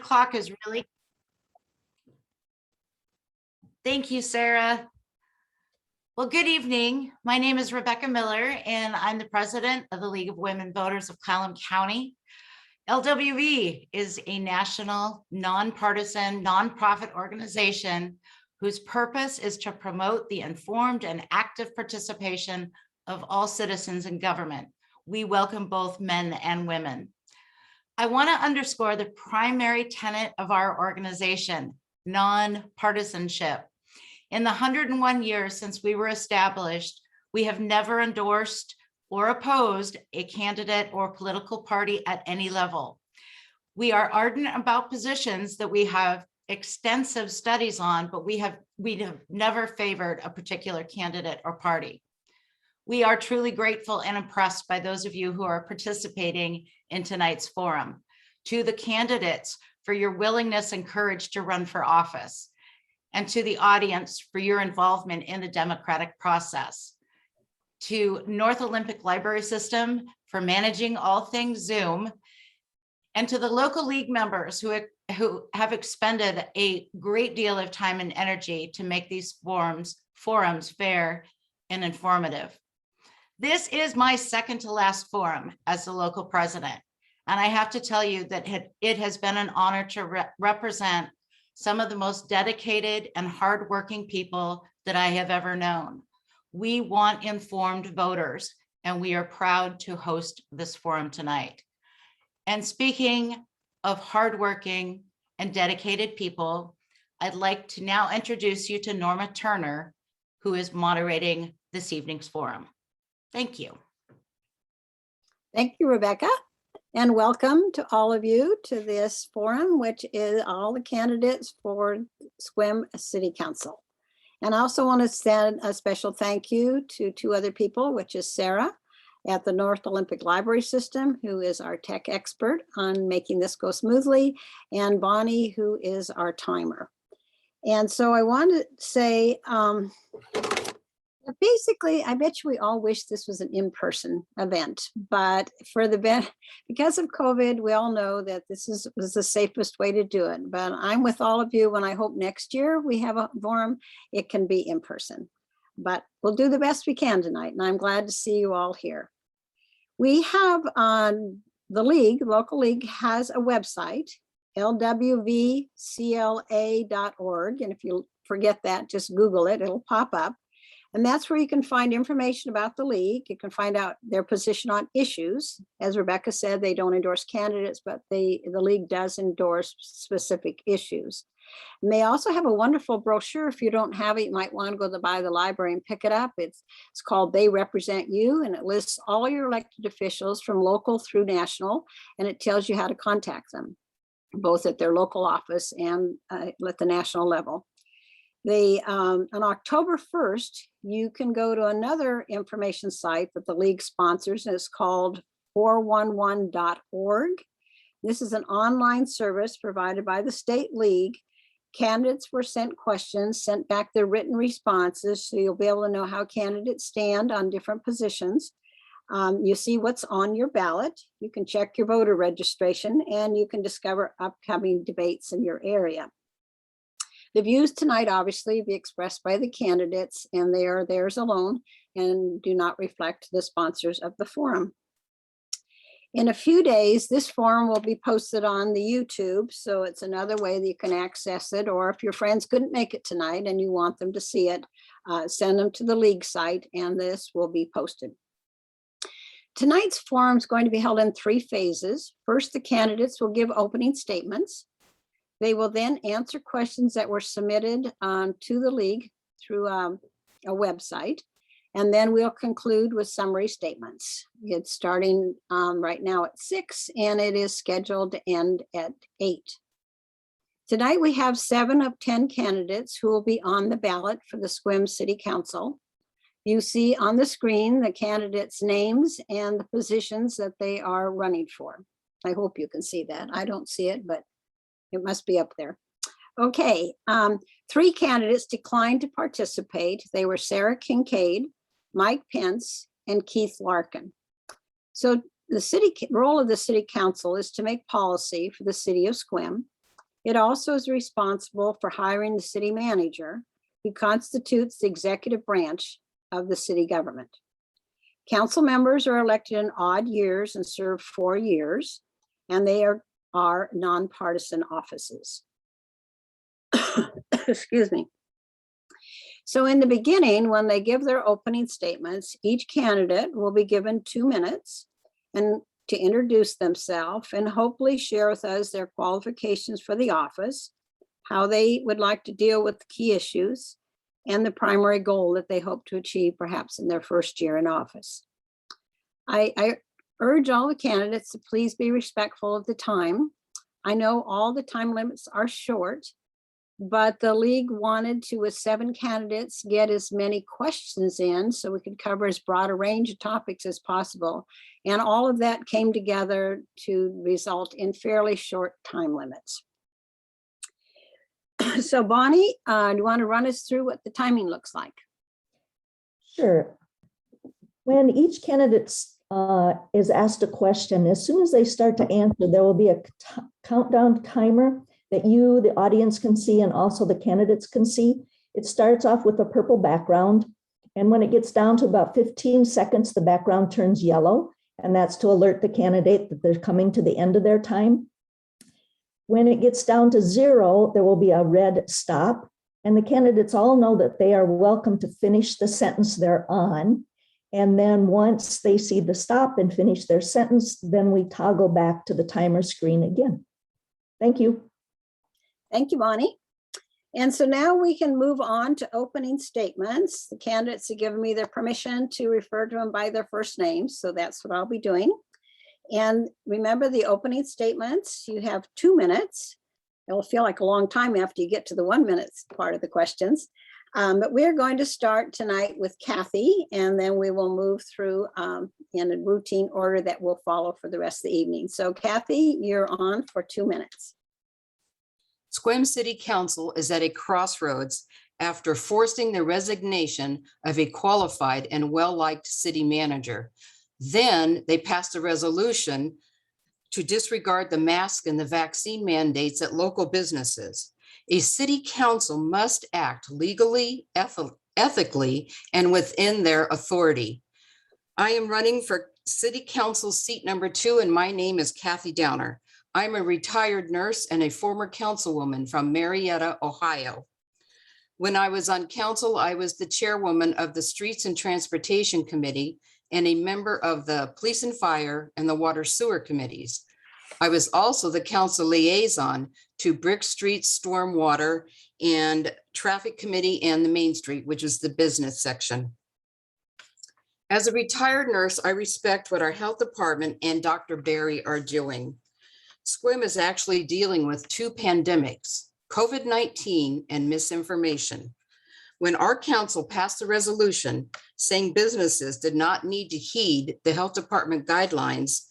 Clock is really. Thank you, Sarah. Well, good evening. My name is Rebecca Miller, and I'm the president of the League of Women Voters of Clallam County. LWV is a national, nonpartisan, nonprofit organization whose purpose is to promote the informed and active participation of all citizens in government. We welcome both men and women. I want to underscore the primary tenet of our organization, nonpartisanship. In the 101 years since we were established, we have never endorsed or opposed a candidate or political party at any level. We are ardent about positions that we have extensive studies on, but we have never favored a particular candidate or party. We are truly grateful and impressed by those of you who are participating in tonight's forum. To the candidates for your willingness and courage to run for office, and to the audience for your involvement in the democratic process. To North Olympic Library System for managing all things Zoom, and to the local league members who have expended a great deal of time and energy to make these forums fair and informative. This is my second to last forum as the local president, and I have to tell you that it has been an honor to represent some of the most dedicated and hardworking people that I have ever known. We want informed voters, and we are proud to host this forum tonight. And speaking of hardworking and dedicated people, I'd like to now introduce you to Norma Turner, who is moderating this evening's forum. Thank you. Thank you, Rebecca. And welcome to all of you to this forum, which is all the candidates for Sequim City Council. And I also want to send a special thank you to two other people, which is Sarah at the North Olympic Library System, who is our tech expert on making this go smoothly, and Bonnie, who is our timer. And so I want to say, basically, I bet you we all wish this was an in-person event, but because of COVID, we all know that this was the safest way to do it. But I'm with all of you when I hope next year we have a forum, it can be in person. But we'll do the best we can tonight, and I'm glad to see you all here. We have the league, local league has a website, lwvcla.org, and if you forget that, just Google it, it'll pop up. And that's where you can find information about the league. You can find out their position on issues. As Rebecca said, they don't endorse candidates, but the league does endorse specific issues. And they also have a wonderful brochure. If you don't have it, you might want to go by the library and pick it up. It's called They Represent You, and it lists all your elected officials from local through national, and it tells you how to contact them, both at their local office and at the national level. On October 1st, you can go to another information site that the league sponsors, and it's called 411.org. This is an online service provided by the state league. Candidates were sent questions, sent back their written responses, so you'll be able to know how candidates stand on different positions. You see what's on your ballot. You can check your voter registration, and you can discover upcoming debates in your area. The views tonight obviously be expressed by the candidates, and they are theirs alone and do not reflect the sponsors of the forum. In a few days, this forum will be posted on the YouTube, so it's another way that you can access it, or if your friends couldn't make it tonight and you want them to see it, send them to the league site and this will be posted. Tonight's forum is going to be held in 3 phases. First, the candidates will give opening statements. They will then answer questions that were submitted to the league through a website. And then we'll conclude with summary statements. It's starting right now at 6 and it is scheduled to end at 8. Tonight we have 7 of 10 candidates who will be on the ballot for the Sequim City Council. You see on the screen the candidates' names and the positions that they are running for. I hope you can see that. I don't see it, but it must be up there. Okay, 3 candidates declined to participate. They were Sarah Kincaid, Mike Pence, and Keith Larkin. So the role of the city council is to make policy for the city of Sequim. It also is responsible for hiring the city manager, who constitutes the executive branch of the city government. Council members are elected in odd years and serve 4 years, and they are nonpartisan offices. Excuse me. So in the beginning, when they give their opening statements, each candidate will be given 2 minutes and to introduce themselves and hopefully share with us their qualifications for the office, how they would like to deal with key issues, and the primary goal that they hope to achieve perhaps in their first year in office. I urge all the candidates to please be respectful of the time. I know all the time limits are short, but the league wanted to, with 7 candidates, get as many questions in so we could cover as broad a range of topics as possible. And all of that came together to result in fairly short time limits. So Bonnie, do you want to run us through what the timing looks like? Sure. When each candidate is asked a question, as soon as they start to answer, there will be a countdown timer that you, the audience, can see and also the candidates can see. It starts off with a purple background. And when it gets down to about 15 seconds, the background turns yellow. And that's to alert the candidate that they're coming to the end of their time. When it gets down to 0, there will be a red stop. And the candidates all know that they are welcome to finish the sentence they're on. And then once they see the stop and finish their sentence, then we toggle back to the timer screen again. Thank you. Thank you, Bonnie. And so now we can move on to opening statements. The candidates have given me their permission to refer to them by their first names, so that's what I'll be doing. And remember, the opening statements, you have 2 minutes. It'll feel like a long time after you get to the 1 minute part of the questions. But we're going to start tonight with Kathy, and then we will move through in a routine order that will follow for the rest of the evening. So Kathy, you're on for 2 minutes. Sequim City Council is at a crossroads after forcing the resignation of a qualified and well-liked city manager. Then they passed a resolution to disregard the mask and the vaccine mandates at local businesses. A city council must act legally, ethically, and within their authority. I am running for city council seat number 2, and my name is Kathy Downer. I'm a retired nurse and a former councilwoman from Marietta, Ohio. When I was on council, I was the chairwoman of the Streets and Transportation Committee and a member of the Police and Fire and the Water Sewer Committees. I was also the council liaison to Brick Street, Stormwater, and Traffic Committee and the Main Street, which is the business section. As a retired nurse, I respect what our health department and Dr. Barry are doing. Sequim is actually dealing with 2 pandemics, COVID-19 and misinformation. When our council passed a resolution saying businesses did not need to heed the health department guidelines,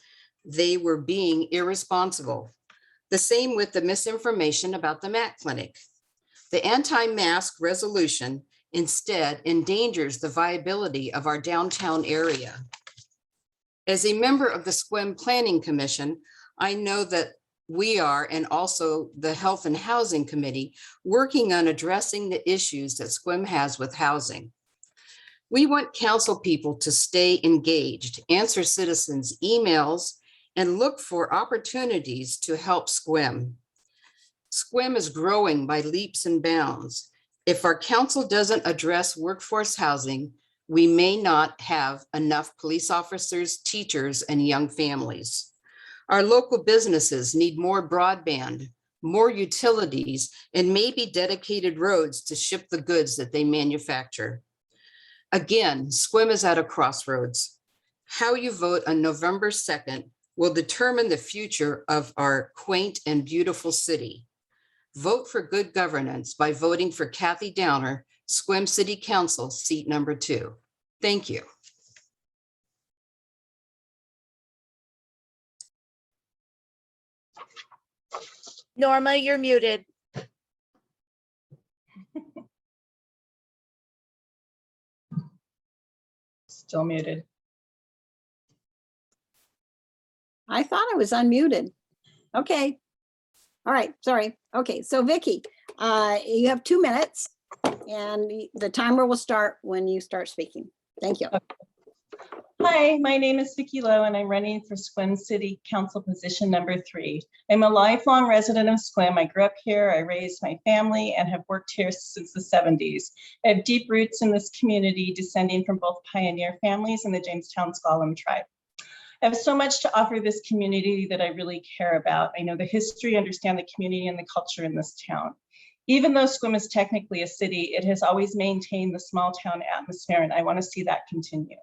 they were being irresponsible. The same with the misinformation about the MAC clinic. The anti-mask resolution instead endangers the viability of our downtown area. As a member of the Sequim Planning Commission, I know that we are, and also the Health and Housing Committee, working on addressing the issues that Sequim has with housing. We want council people to stay engaged, answer citizens' emails, and look for opportunities to help Sequim. Sequim is growing by leaps and bounds. If our council doesn't address workforce housing, we may not have enough police officers, teachers, and young families. Our local businesses need more broadband, more utilities, and maybe dedicated roads to ship the goods that they manufacture. Again, Sequim is at a crossroads. How you vote on November 2nd will determine the future of our quaint and beautiful city. Vote for good governance by voting for Kathy Downer, Sequim City Council, seat number 2. Thank you. Norma, you're muted. Still muted. I thought I was unmuted. Okay. All right, sorry. Okay, so Vicky, you have 2 minutes and the timer will start when you start speaking. Thank you. Hi, my name is Vicky Lowe and I'm running for Sequim City Council position number 3. I'm a lifelong resident of Sequim. I grew up here, I raised my family and have worked here since the 70s. I have deep roots in this community, descending from both pioneer families and the Jamestown S'Klallam tribe. I have so much to offer this community that I really care about. I know the history, understand the community and the culture in this town. Even though Sequim is technically a city, it has always maintained the small town atmosphere and I want to see that continue.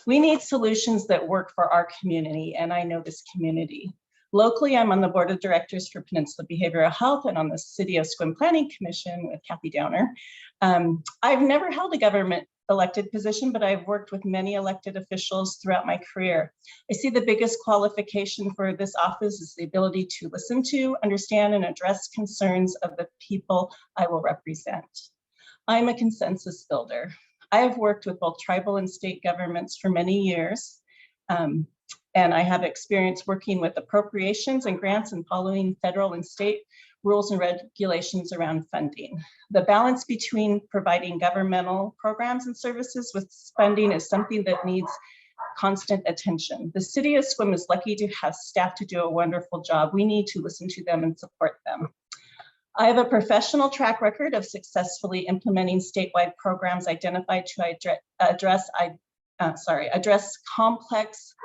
We need solutions that work for our community, and I know this community. Locally, I'm on the board of directors for Peninsula Behavioral Health and on the City of Sequim Planning Commission with Kathy Downer. I've never held a government elected position, but I've worked with many elected officials throughout my career. I see the biggest qualification for this office is the ability to listen to, understand, and address concerns of the people I will represent. I'm a consensus builder. I have worked with both tribal and state governments for many years, and I have experience working with appropriations and grants and following federal and state rules and regulations around funding. The balance between providing governmental programs and services with funding is something that needs constant attention. The city of Sequim is lucky to have staff to do a wonderful job. We need to listen to them and support them. I have a professional track record of successfully implementing statewide programs identified to address complex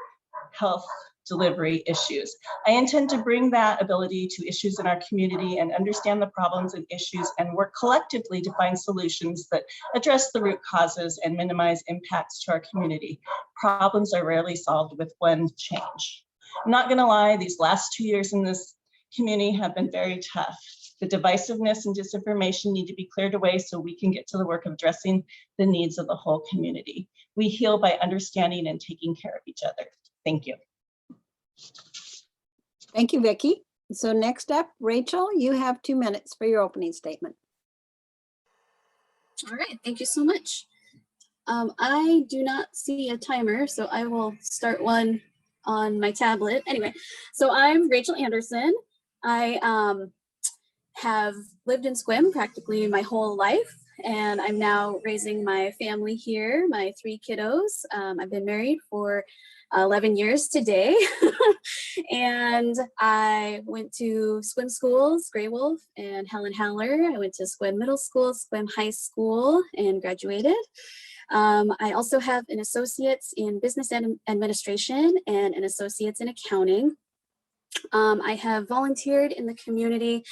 health delivery issues. I intend to bring that ability to issues in our community and understand the problems and issues and work collectively to find solutions that address the root causes and minimize impacts to our community. Problems are rarely solved with one change. I'm not gonna lie, these last 2 years in this community have been very tough. The divisiveness and disinformation need to be cleared away so we can get to the work of addressing the needs of the whole community. We heal by understanding and taking care of each other. Thank you. Thank you, Vicky. So next up, Rachel, you have 2 minutes for your opening statement. All right, thank you so much. I do not see a timer, so I will start one on my tablet. Anyway, so I'm Rachel Anderson. I have lived in Sequim practically my whole life, and I'm now raising my family here, my 3 kiddos. I've been married for 11 years today, and I went to Sequim schools, Grey Wolf and Helen Haller. I went to Sequim Middle School, Sequim High School, and graduated. I also have an associate's in business administration and an associate's in accounting. I have volunteered in the community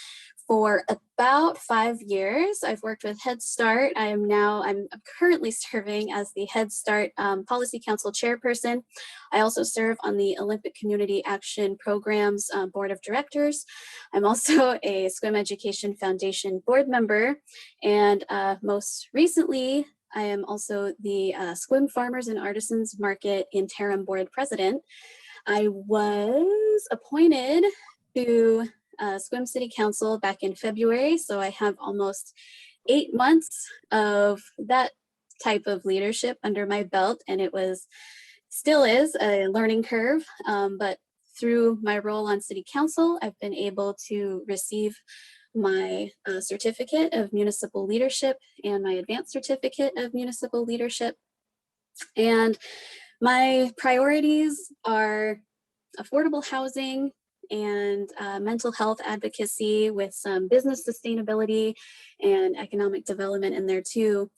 for about 5 years. I've worked with Head Start. I'm currently serving as the Head Start Policy Council Chairperson. I also serve on the Olympic Community Action Programs Board of Directors. I'm also a Sequim Education Foundation board member. And most recently, I am also the Sequim Farmers and Artisans Market Interim Board President. I was appointed to Sequim City Council back in February, so I have almost 8 months of that type of leadership under my belt, and it still is a learning curve, but through my role on City Council, I've been able to receive my certificate of municipal leadership and my advanced certificate of municipal leadership. And my priorities are affordable housing and mental health advocacy with some business sustainability and economic development in there too.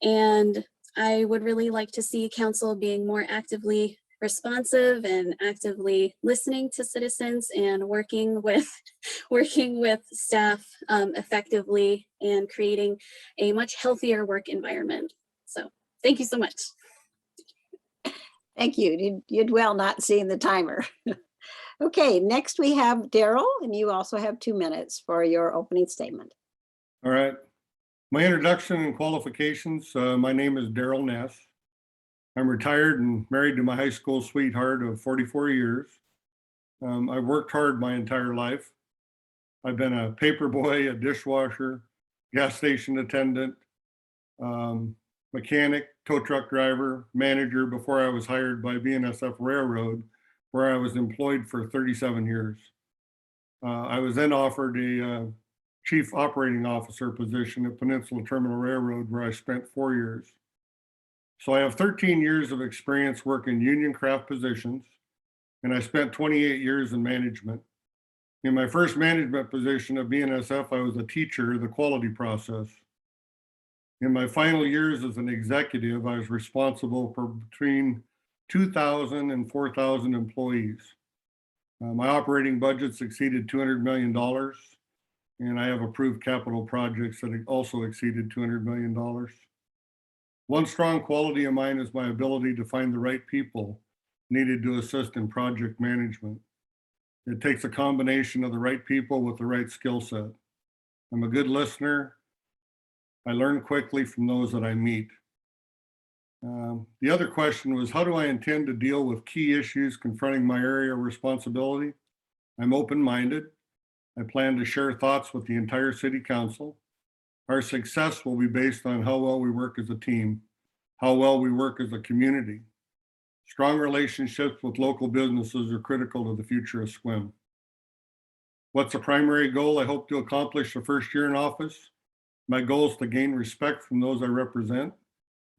And I would really like to see council being more actively responsive and actively listening to citizens and working with staff effectively and creating a much healthier work environment. So thank you so much. Thank you. You did well not seeing the timer. Okay, next we have Daryl, and you also have 2 minutes for your opening statement. All right. My introduction and qualifications. My name is Daryl Ness. I'm retired and married to my high school sweetheart of 44 years. I've worked hard my entire life. I've been a paper boy, a dishwasher, gas station attendant, mechanic, tow truck driver, manager before I was hired by BNSF Railroad, where I was employed for 37 years. I was then offered a chief operating officer position at Peninsula Terminal Railroad, where I spent 4 years. So I have 13 years of experience working union craft positions, and I spent 28 years in management. In my first management position at BNSF, I was a teacher of the quality process. In my final years as an executive, I was responsible for between 2,000 and 4,000 employees. My operating budgets exceeded $200 million, and I have approved capital projects that also exceeded $200 million. One strong quality of mine is my ability to find the right people needed to assist in project management. It takes a combination of the right people with the right skill set. I'm a good listener. I learn quickly from those that I meet. The other question was, how do I intend to deal with key issues confronting my area of responsibility? I'm open-minded. I plan to share thoughts with the entire city council. Our success will be based on how well we work as a team, how well we work as a community. Strong relationships with local businesses are critical to the future of Sequim. What's the primary goal I hope to accomplish the first year in office? My goal is to gain respect from those I represent,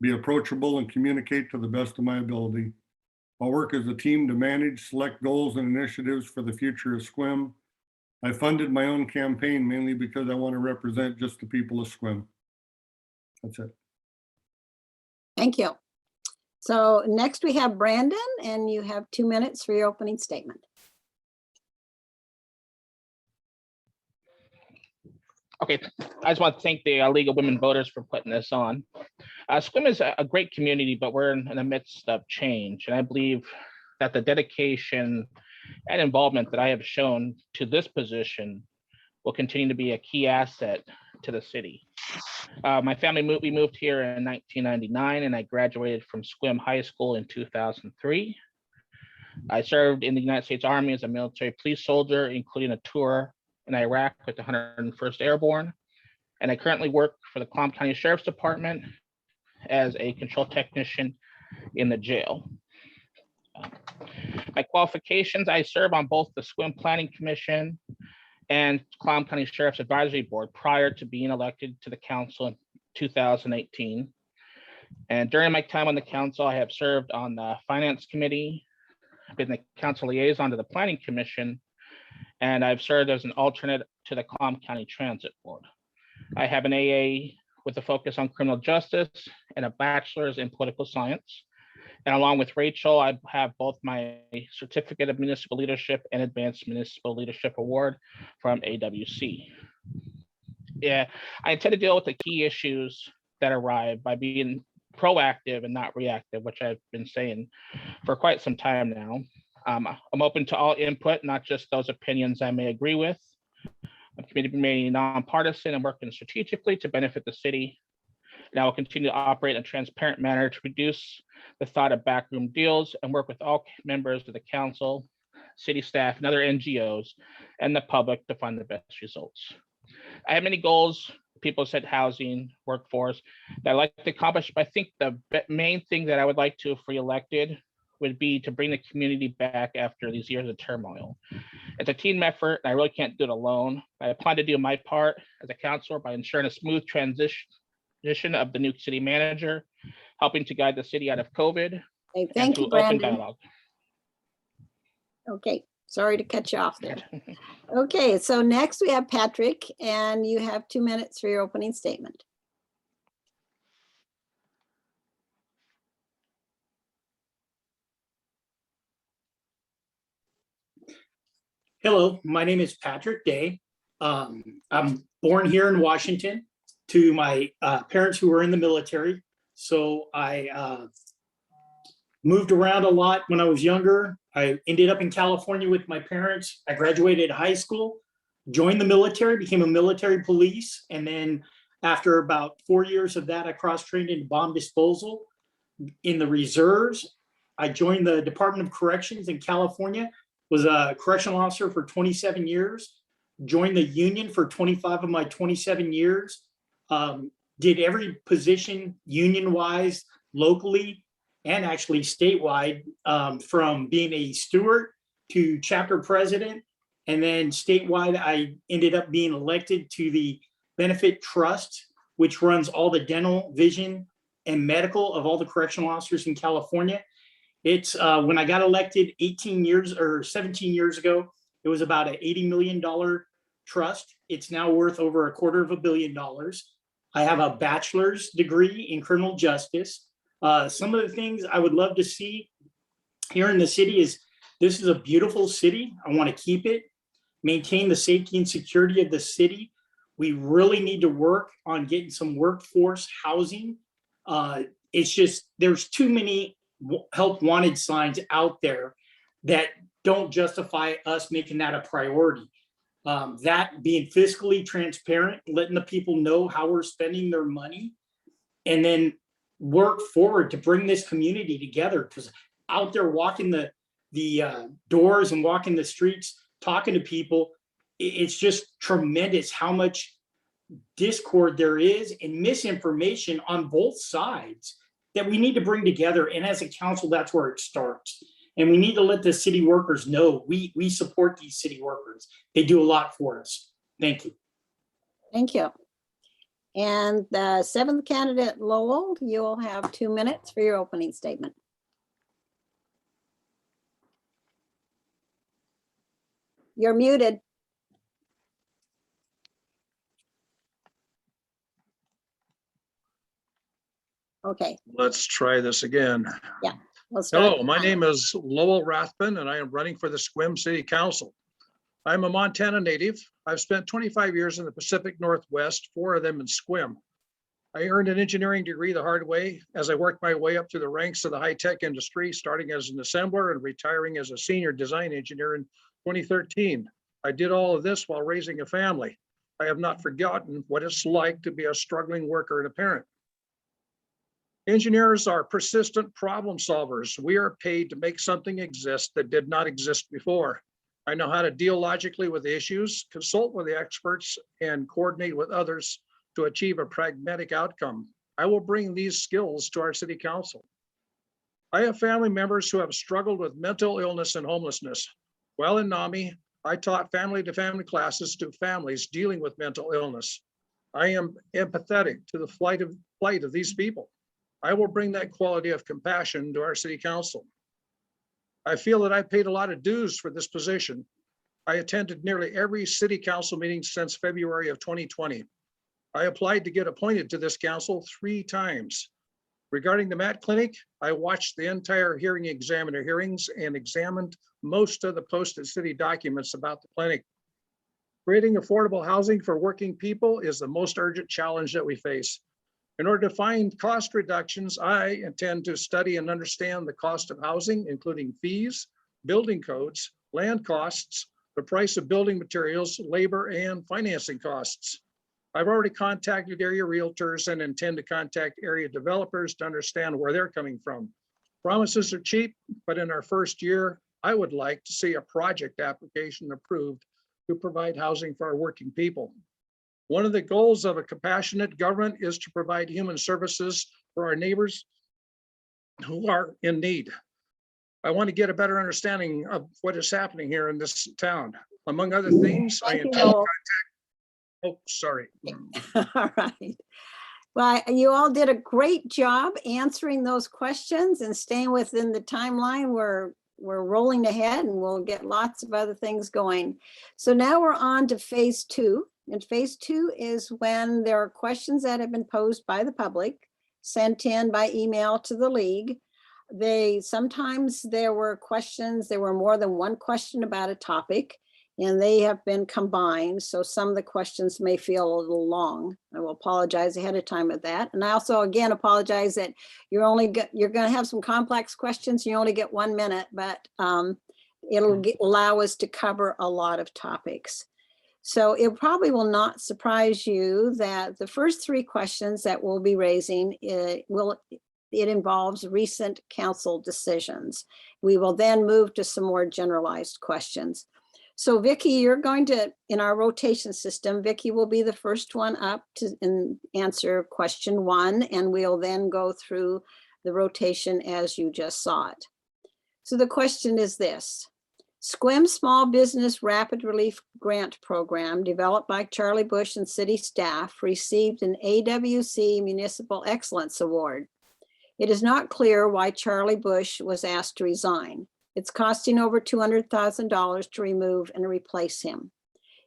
be approachable, and communicate to the best of my ability. I'll work as a team to manage, select goals and initiatives for the future of Sequim. I funded my own campaign mainly because I want to represent just the people of Sequim. That's it. Thank you. So next we have Brandon, and you have 2 minutes for your opening statement. Okay, I just want to thank the League of Women Voters for putting this on. Sequim is a great community, but we're in the midst of change. And I believe that the dedication and involvement that I have shown to this position will continue to be a key asset to the city. My family we moved here in 1999, and I graduated from Sequim High School in 2003. I served in the United States Army as a military police soldier, including a tour in Iraq with the 101st Airborne. And I currently work for the Clallam County Sheriff's Department as a control technician in the jail. My qualifications, I serve on both the Sequim Planning Commission and Clallam County Sheriff's Advisory Board prior to being elected to the council in 2018. And during my time on the council, I have served on the Finance Committee, I've been the council liaison to the Planning Commission, and I've served as an alternate to the Clallam County Transit Board. I have an AA with a focus on criminal justice and a bachelor's in political science. And along with Rachel, I have both my Certificate of Municipal Leadership and Advanced Municipal Leadership Award from AWC. Yeah, I intend to deal with the key issues that arrive by being proactive and not reactive, which I've been saying for quite some time now. I'm open to all input, not just those opinions I may agree with. I'm committed to remaining nonpartisan and working strategically to benefit the city. And I will continue to operate in a transparent manner to reduce the thought of backroom deals and work with all members of the council, city staff, and other NGOs and the public to find the best results. I have many goals, people said housing, workforce, that I'd like to accomplish, but I think the main thing that I would like to, if re-elected, would be to bring the community back after these years of turmoil. It's a team effort, and I really can't do it alone. I plan to do my part as a councilor by ensuring a smooth transition of the new city manager, helping to guide the city out of COVID. Okay, thank you, open Brandon. dialogue. Okay, sorry to cut you off there. Okay, so next we have Patrick, and you have 2 minutes for your opening statement. Hello, my name is Patrick Day. I'm born here in Washington to my parents who were in the military. So I moved around a lot when I was younger. I ended up in California with my parents. I graduated high school, joined the military, became a military police. And then after about 4 years of that, I cross-trained in bomb disposal in the reserves. I joined the Department of Corrections in California, was a correctional officer for 27 years, joined the union for 25 of my 27 years, did every position union-wise, locally, and actually statewide, from being a steward to chapter president And then statewide, I ended up being elected to the Benefit Trust, which runs all the dental, vision, and medical of all the correctional officers in California. It's when I got elected 18 years or 17 years ago, it was about an $80 million trust. It's now worth over $250 million. I have a bachelor's degree in criminal justice. Some of the things I would love to see here in the city is, this is a beautiful city. I want to keep it, maintain the safety and security of the city. We really need to work on getting some workforce housing. It's just, there's too many help wanted signs out there that don't justify us making that a priority. That being fiscally transparent, letting the people know how we're spending their money, and then work forward to bring this community together. Because out there walking the doors and walking the streets, talking to people, it's just tremendous how much discord there is and misinformation on both sides that we need to bring together. And as a council, that's where it starts. And we need to let the city workers know we support these city workers. They do a lot for us. Thank you. Thank you. And the seventh candidate, Lowell, you'll have 2 minutes for your opening statement. You're muted. Okay, Let's try this again. we'll start. Hello, my name is Lowell Rathbun and I am running for the Sequim City Council. I'm a Montana native. I've spent 25 years in the Pacific Northwest, 4 of them in Sequim. I earned an engineering degree the hard way as I worked my way up through the ranks of the high-tech industry, starting as an assembler and retiring as a senior design engineer in 2013. I did all of this while raising a family. I have not forgotten what it's like to be a struggling worker and a parent. Engineers are persistent problem solvers. We are paid to make something exist that did not exist before. I know how to deal logically with issues, consult with the experts, and coordinate with others to achieve a pragmatic outcome. I will bring these skills to our city council. I have family members who have struggled with mental illness and homelessness. While in NAMI, I taught family-to-family classes to families dealing with mental illness. I am empathetic to the plight of these people. I will bring that quality of compassion to our city council. I feel that I paid a lot of dues for this position. I attended nearly every city council meeting since February of 2020. I applied to get appointed to this council 3 times. Regarding the Matt Clinic, I watched the entire hearing examiner hearings and examined most of the posted city documents about the clinic. Creating affordable housing for working people is the most urgent challenge that we face. In order to find cost reductions, I intend to study and understand the cost of housing, including fees, building codes, land costs, the price of building materials, labor, and financing costs. I've already contacted area realtors and intend to contact area developers to understand where they're coming from. Promises are cheap, but in our first year, I would like to see a project application approved to provide housing for our working people. One of the goals of a compassionate government is to provide human services for our neighbors who are in need. I want to get a better understanding of what is happening here in this town. Among other things, I intend to contact. Oh, sorry. All right. Well, you all did a great job answering those questions and staying within the timeline. We're rolling ahead and we'll get lots of other things going. So now we're on to phase 2. And phase 2 is when there are questions that have been posed by the public, sent in by email to the league. Sometimes there were more than one question about a topic, and they have been combined. So some of the questions may feel a little long. I will apologize ahead of time of that. And I also, again, apologize that you're going to have some complex questions. You only get 1 minute, but it'll allow us to cover a lot of topics. So it probably will not surprise you that the first 3 questions that we'll be raising, it involves recent council decisions. We will then move to some more generalized questions. So Vicky, you're going to, in our rotation system, Vicky will be the first one up to answer question 1, and we'll then go through the rotation as you just saw it. So the question is this: Sequim Small Business Rapid Relief Grant Program, developed by Charlie Bush and city staff, received an AWC Municipal Excellence Award. It is not clear why Charlie Bush was asked to resign. It's costing over $200,000 to remove and replace him.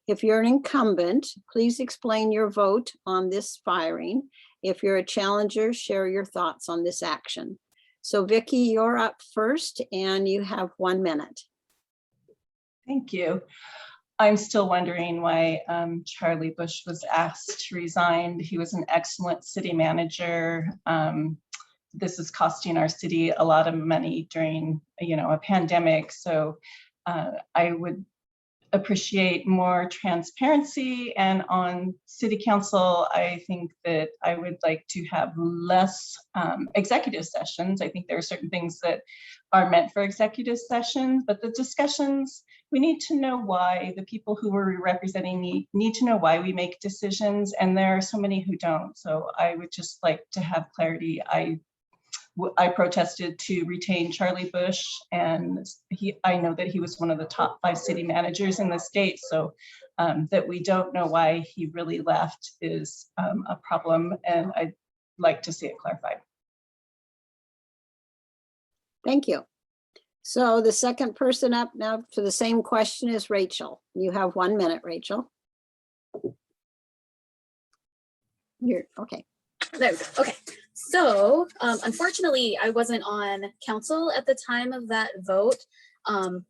If you're an incumbent, please explain your vote on this firing. If you're a challenger, share your thoughts on this action. So Vicky, you're up first and you have 1 minute. Thank you. I'm still wondering why Charlie Bush was asked to resign. He was an excellent city manager. This is costing our city a lot of money during, a pandemic. So I would appreciate more transparency. And on city council, I think that I would like to have less executive sessions. I think there are certain things that are meant for executive sessions, but the discussions, we need to know why. The people who we're representing need to know why we make decisions, and there are so many who don't. So I would just like to have clarity. I protested to retain Charlie Bush, and I know that he was one of the top 5 city managers in the state. So that we don't know why he really left is a problem, and I'd like to see it clarified. Thank you. So the second person up now for the same question is Rachel. You have 1 minute, Rachel. You're okay. There we go. Okay. So unfortunately, I wasn't on council at the time of that vote. And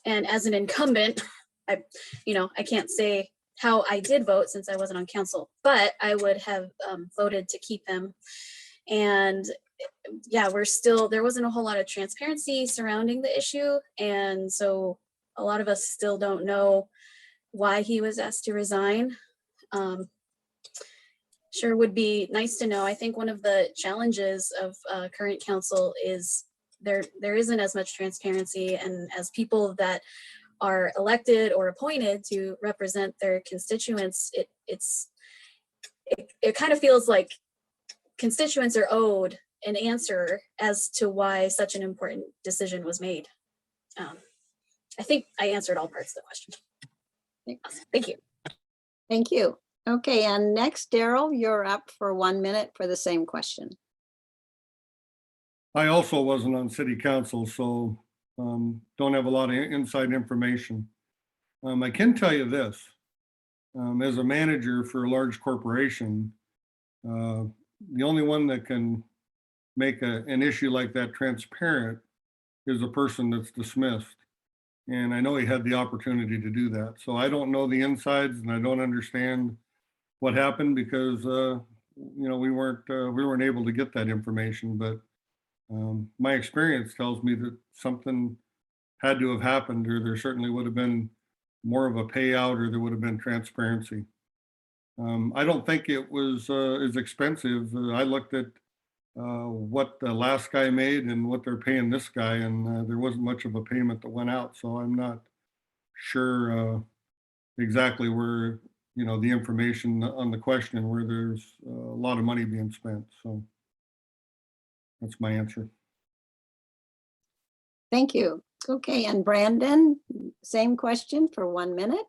as an incumbent, I can't say how I did vote since I wasn't on council, but I would have voted to keep him. And yeah, there wasn't a whole lot of transparency surrounding the issue. And so a lot of us still don't know why he was asked to resign. Sure would be nice to know. I think one of the challenges of current council is there isn't as much transparency, and as people that are elected or appointed to represent their constituents, it kind of feels like constituents are owed an answer as to why such an important decision was made. I think I answered all parts of the question. Awesome. Thank you. Thank you. Okay, and next, Daryl, you're up for 1 minute for the same question. I also wasn't on city council, so don't have a lot of inside information. I can tell you this, as a manager for a large corporation, the only one that can make an issue like that transparent is the person that's dismissed. And I know he had the opportunity to do that. So I don't know the insides, and I don't understand what happened because we weren't able to get that information. But my experience tells me that something had to have happened, or there certainly would have been more of a payout, or there would have been transparency. I don't think it was as expensive. I looked at what the last guy made and what they're paying this guy, and there wasn't much of a payment that went out. So I'm not sure exactly where, the information on the question where there's a lot of money being spent. So that's my answer. Thank you. Okay, and Brandon, same question for 1 minute.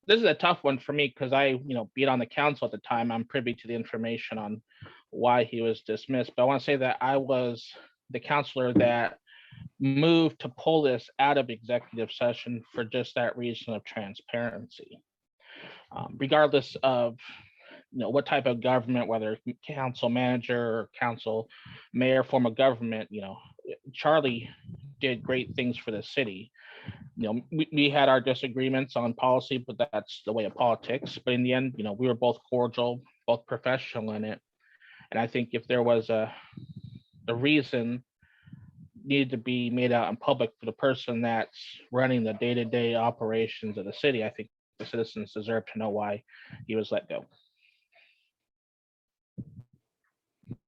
This is a tough one for me because I, being on the council at the time, I'm privy to the information on why he was dismissed. But I want to say that I was the counselor that moved to pull this out of executive session for just that reason of transparency. Regardless of what type of government, whether council manager or council mayor form of government, Charlie did great things for the city. We had our disagreements on policy, but that's the way of politics. But in the end, we were both cordial, both professional in it. And I think if there was a reason needed to be made out in public for the person that's running the day-to-day operations of the city, I think the citizens deserve to know why he was let go.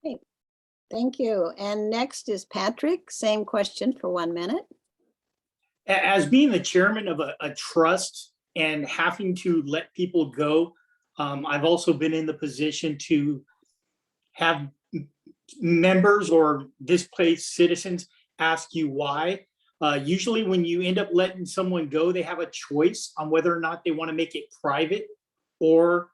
Okay, thank you. And next is Patrick, same question for 1 minute. As being the chairman of a trust and having to let people go, I've also been in the position to have members or displaced citizens ask you why. Usually when you end up letting someone go, they have a choice on whether or not they want to make it private or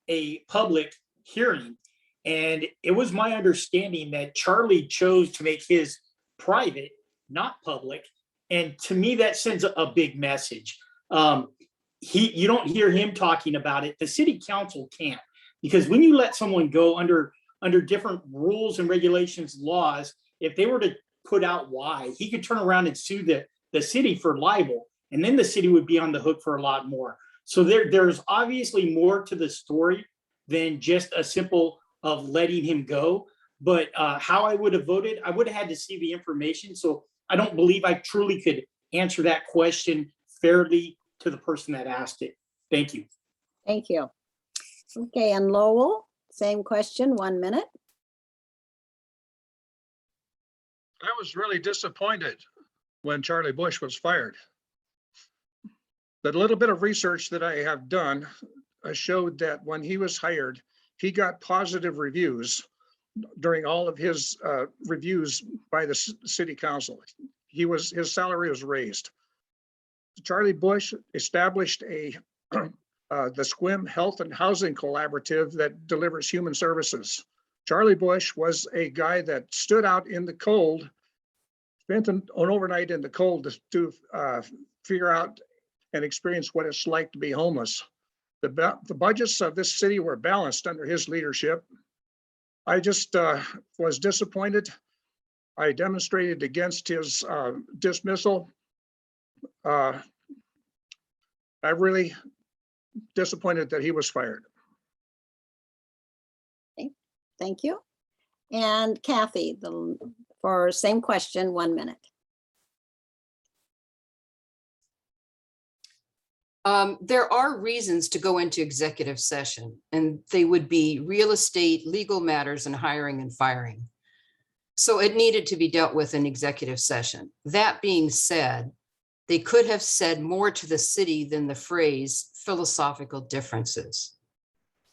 a public hearing. And it was my understanding that Charlie chose to make his private, not public. And to me, that sends a big message. You don't hear him talking about it. The city council can't, because when you let someone go under different rules and regulations, laws, if they were to put out why, he could turn around and sue the city for libel, and then the city would be on the hook for a lot more. So there's obviously more to the story than just a simple of letting him go. But how I would have voted, I would have had to see the information. So I don't believe I truly could answer that question fairly to the person that asked it. Thank you. Thank you. Okay, and Lowell, same question, 1 minute. I was really disappointed when Charlie Bush was fired. The little bit of research that I have done showed that when he was hired, he got positive reviews during all of his reviews by the city council. His salary was raised. Charlie Bush established the Sequim Health and Housing Collaborative that delivers human services. Charlie Bush was a guy that stood out in the cold, spent an overnight in the cold to figure out and experience what it's like to be homeless. The budgets of this city were balanced under his leadership. I just was disappointed. I demonstrated against his dismissal. I'm really disappointed that he was fired. Okay, thank you. And Kathy, for same question, 1 minute. There are reasons to go into executive session, and they would be real estate, legal matters, and hiring and firing. So it needed to be dealt with in executive session. That being said, they could have said more to the city than the phrase philosophical differences.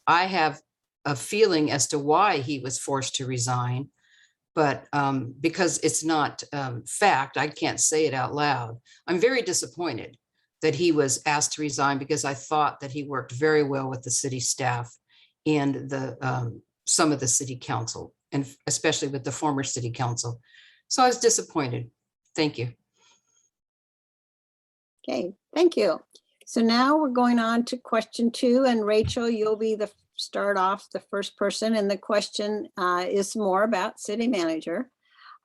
I have a feeling as to why he was forced to resign, but because it's not fact, I can't say it out loud. I'm very disappointed that he was asked to resign, because I thought that he worked very well with the city staff and some of the city council, and especially with the former city council. So I was disappointed. Thank you. Okay, thank you. So now we're going on to question 2, and Rachel, you'll be the first person, and the question is more about city manager.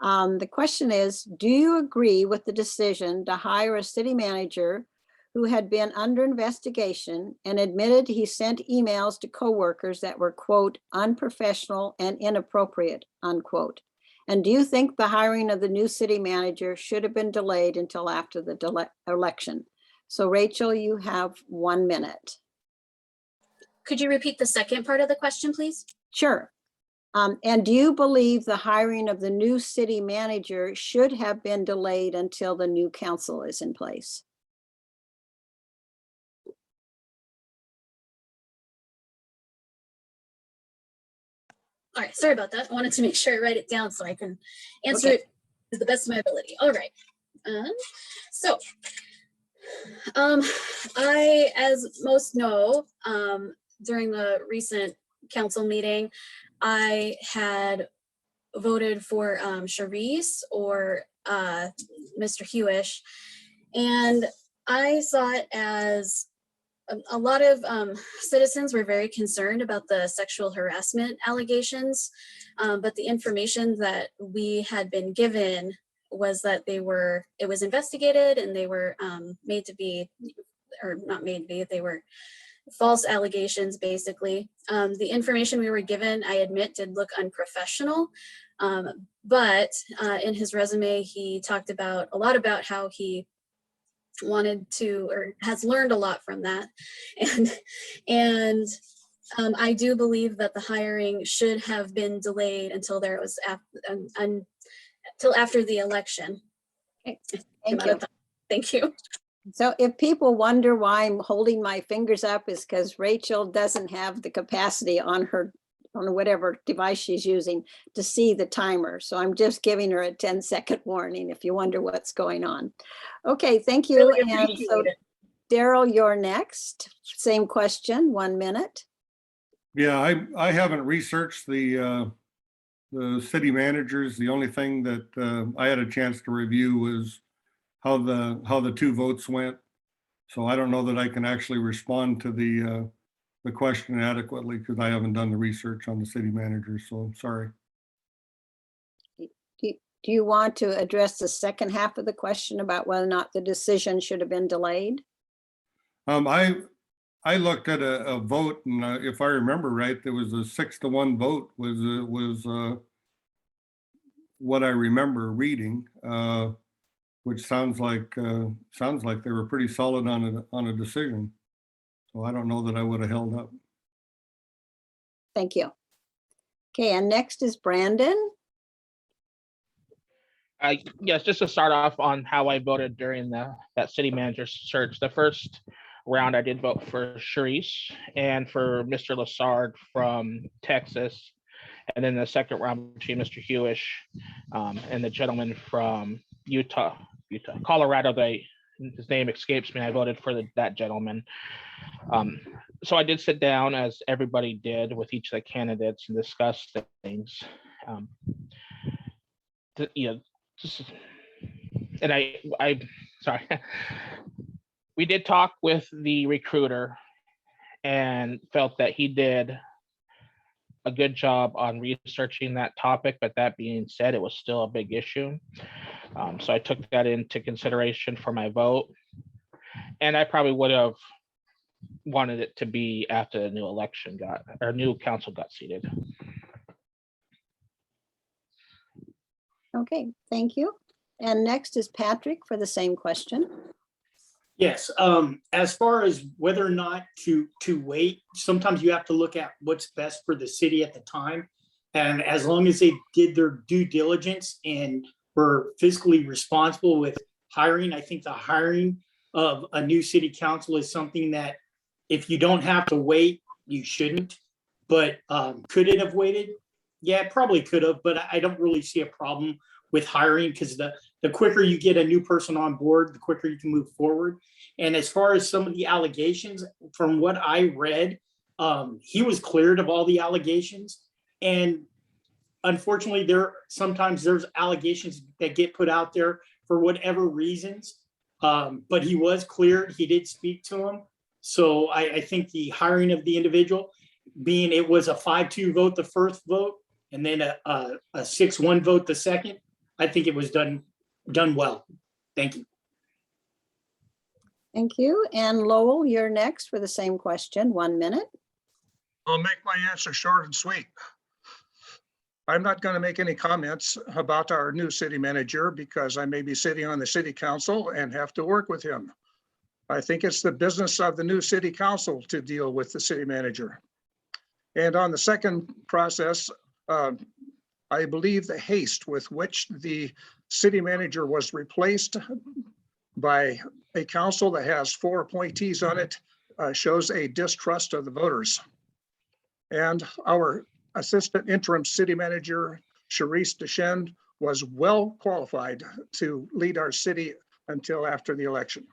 The question is, do you agree with the decision to hire a city manager who had been under investigation and admitted he sent emails to coworkers that were, quote, unprofessional and inappropriate, unquote? And do you think the hiring of the new city manager should have been delayed until after the election? So Rachel, you have 1 minute. Could you repeat the second part of the question, please? Sure. And do you believe the hiring of the new city manager should have been delayed until the new council is in place? All right, sorry about that. I wanted to make sure I write it down so I can answer it to the best of my ability. All right. I, as most know, during the recent council meeting, I had voted for Charisse or Mr. Hewish, and I saw it as a lot of citizens were very concerned about the sexual harassment allegations, but the information that we had been given was that it was investigated, and they were made to be, or not made to be, they were false allegations, basically. The information we were given, I admit, did look unprofessional, but in his resume, he talked a lot about how he wanted to, or has learned a lot from that. And I do believe that the hiring should have been delayed until until after the election. Okay. Thank you. Thank you. So if people wonder why I'm holding my fingers up, is because Rachel doesn't have the capacity on her on whatever device she's using to see the timer. So I'm just giving her a 10-second warning if you wonder what's going on. Okay, thank you. Really And appreciate so it. Daryl, you're next. Same question, 1 minute. Yeah, I haven't researched the city managers. The only thing that I had a chance to review was how the 2 votes went. So I don't know that I can actually respond to the question adequately because I haven't done the research on the city manager. So I'm sorry. Do you want to address the second half of the question about whether or not the decision should have been delayed? I looked at a vote, and if I remember right, there was a 6-1 vote was what I remember reading, which sounds like they were pretty solid on a decision. So I don't know that I would have held up. Thank you. Okay, and next is Brandon. Yes, just to start off on how I voted during that city manager search. The first round, I did vote for Charisse and for Mr. Lassard from Texas. And then the second round between Mr. Hewish and the gentleman from Colorado. His name escapes me. I voted for that gentleman. So I did sit down, as everybody did, with each of the candidates and discuss things. And I sorry. We did talk with the recruiter and felt that he did a good job on researching that topic, but that being said, it was still a big issue. So I took that into consideration for my vote, and I probably would have wanted it to be after the new council got seated. Okay, thank you. And next is Patrick for the same question. Yes, as far as whether or not to wait, sometimes you have to look at what's best for the city at the time. And as long as they did their due diligence and were fiscally responsible with hiring, I think the hiring of a new city council is something that if you don't have to wait, you shouldn't. But could it have waited? Yeah, it probably could have, but I don't really see a problem with hiring because the quicker you get a new person on board, the quicker you can move forward. And as far as some of the allegations, from what I read, he was cleared of all the allegations. And unfortunately, sometimes there's allegations that get put out there for whatever reasons. But he was cleared. He did speak to him. So I think the hiring of the individual, being it was a 5-2 vote the first vote, and then a 6-1 vote the second, I think it was done well. Thank you. Thank you. And Lowell, you're next for the same question, 1 minute. I'll make my answer short and sweet. I'm not going to make any comments about our new city manager because I may be sitting on the city council and have to work with him. I think it's the business of the new city council to deal with the city manager. And on the second process, I believe the haste with which the city manager was replaced by a council that has 4 appointees on it shows a distrust of the voters. And our assistant interim city manager, Charisse Deschend, was well qualified to lead our city until after the election.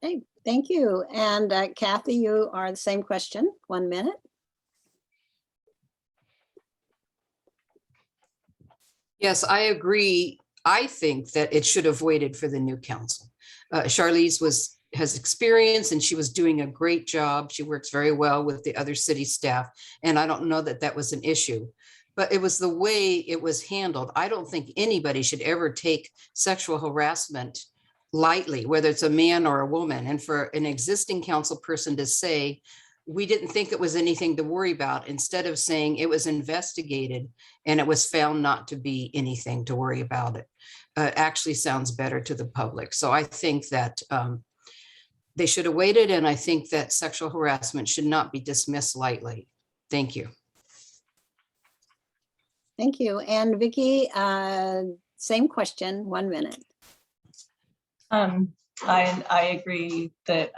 Okay, thank you. And Kathy, you are the same question, 1 minute. Yes, I agree. I think that it should have waited for the new council. Charlize has experience and she was doing a great job. She works very well with the other city staff. And I don't know that that was an issue, but it was the way it was handled. I don't think anybody should ever take sexual harassment lightly, whether it's a man or a woman. And for an existing council person to say, we didn't think it was anything to worry about, instead of saying it was investigated and it was found not to be anything to worry about, it actually sounds better to the public. So I think that they should have waited, and I think that sexual harassment should not be dismissed lightly. Thank you. Thank you. And Vicky, same question, 1 minute. I agree that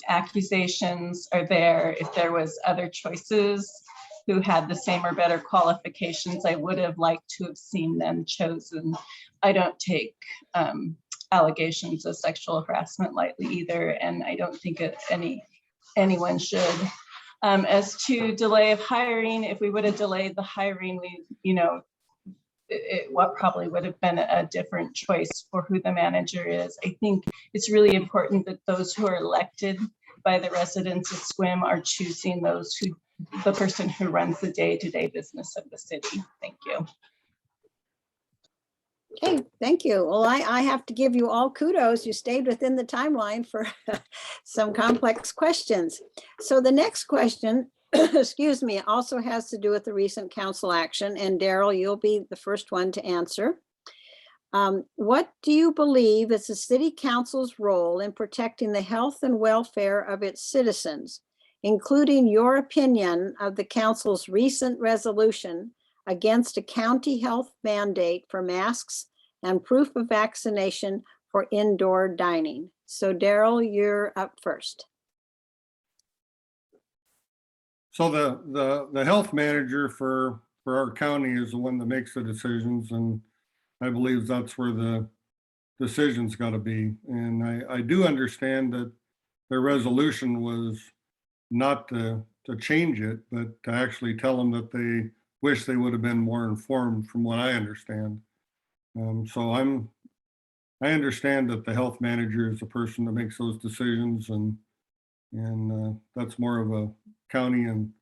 accusations are there. If there was other choices who had the same or better qualifications, I would have liked to have seen them chosen. I don't take allegations of sexual harassment lightly either, and I don't think anyone should. As to delay of hiring, if we would have delayed the hiring, what probably would have been a different choice for who the manager is. I think it's really important that those who are elected by the residents of Sequim are choosing the person who runs the day-to-day business of the city. Thank you. Okay, thank you. Well, I have to give you all kudos. You stayed within the timeline for some complex questions. So the next question, excuse me, also has to do with the recent council action. And Daryl, you'll be the first one to answer. What do you believe is the city council's role in protecting the health and welfare of its citizens, including your opinion of the council's recent resolution against a county health mandate for masks and proof of vaccination for indoor dining? So Daryl, you're up first. So the health manager for our county is the one that makes the decisions, and I believe that's where the decision's got to be. And I do understand that their resolution was not to change it, but to actually tell them that they wish they would have been more informed, from what I understand. So I understand that the health manager is the person that makes those decisions, and that's more of a county and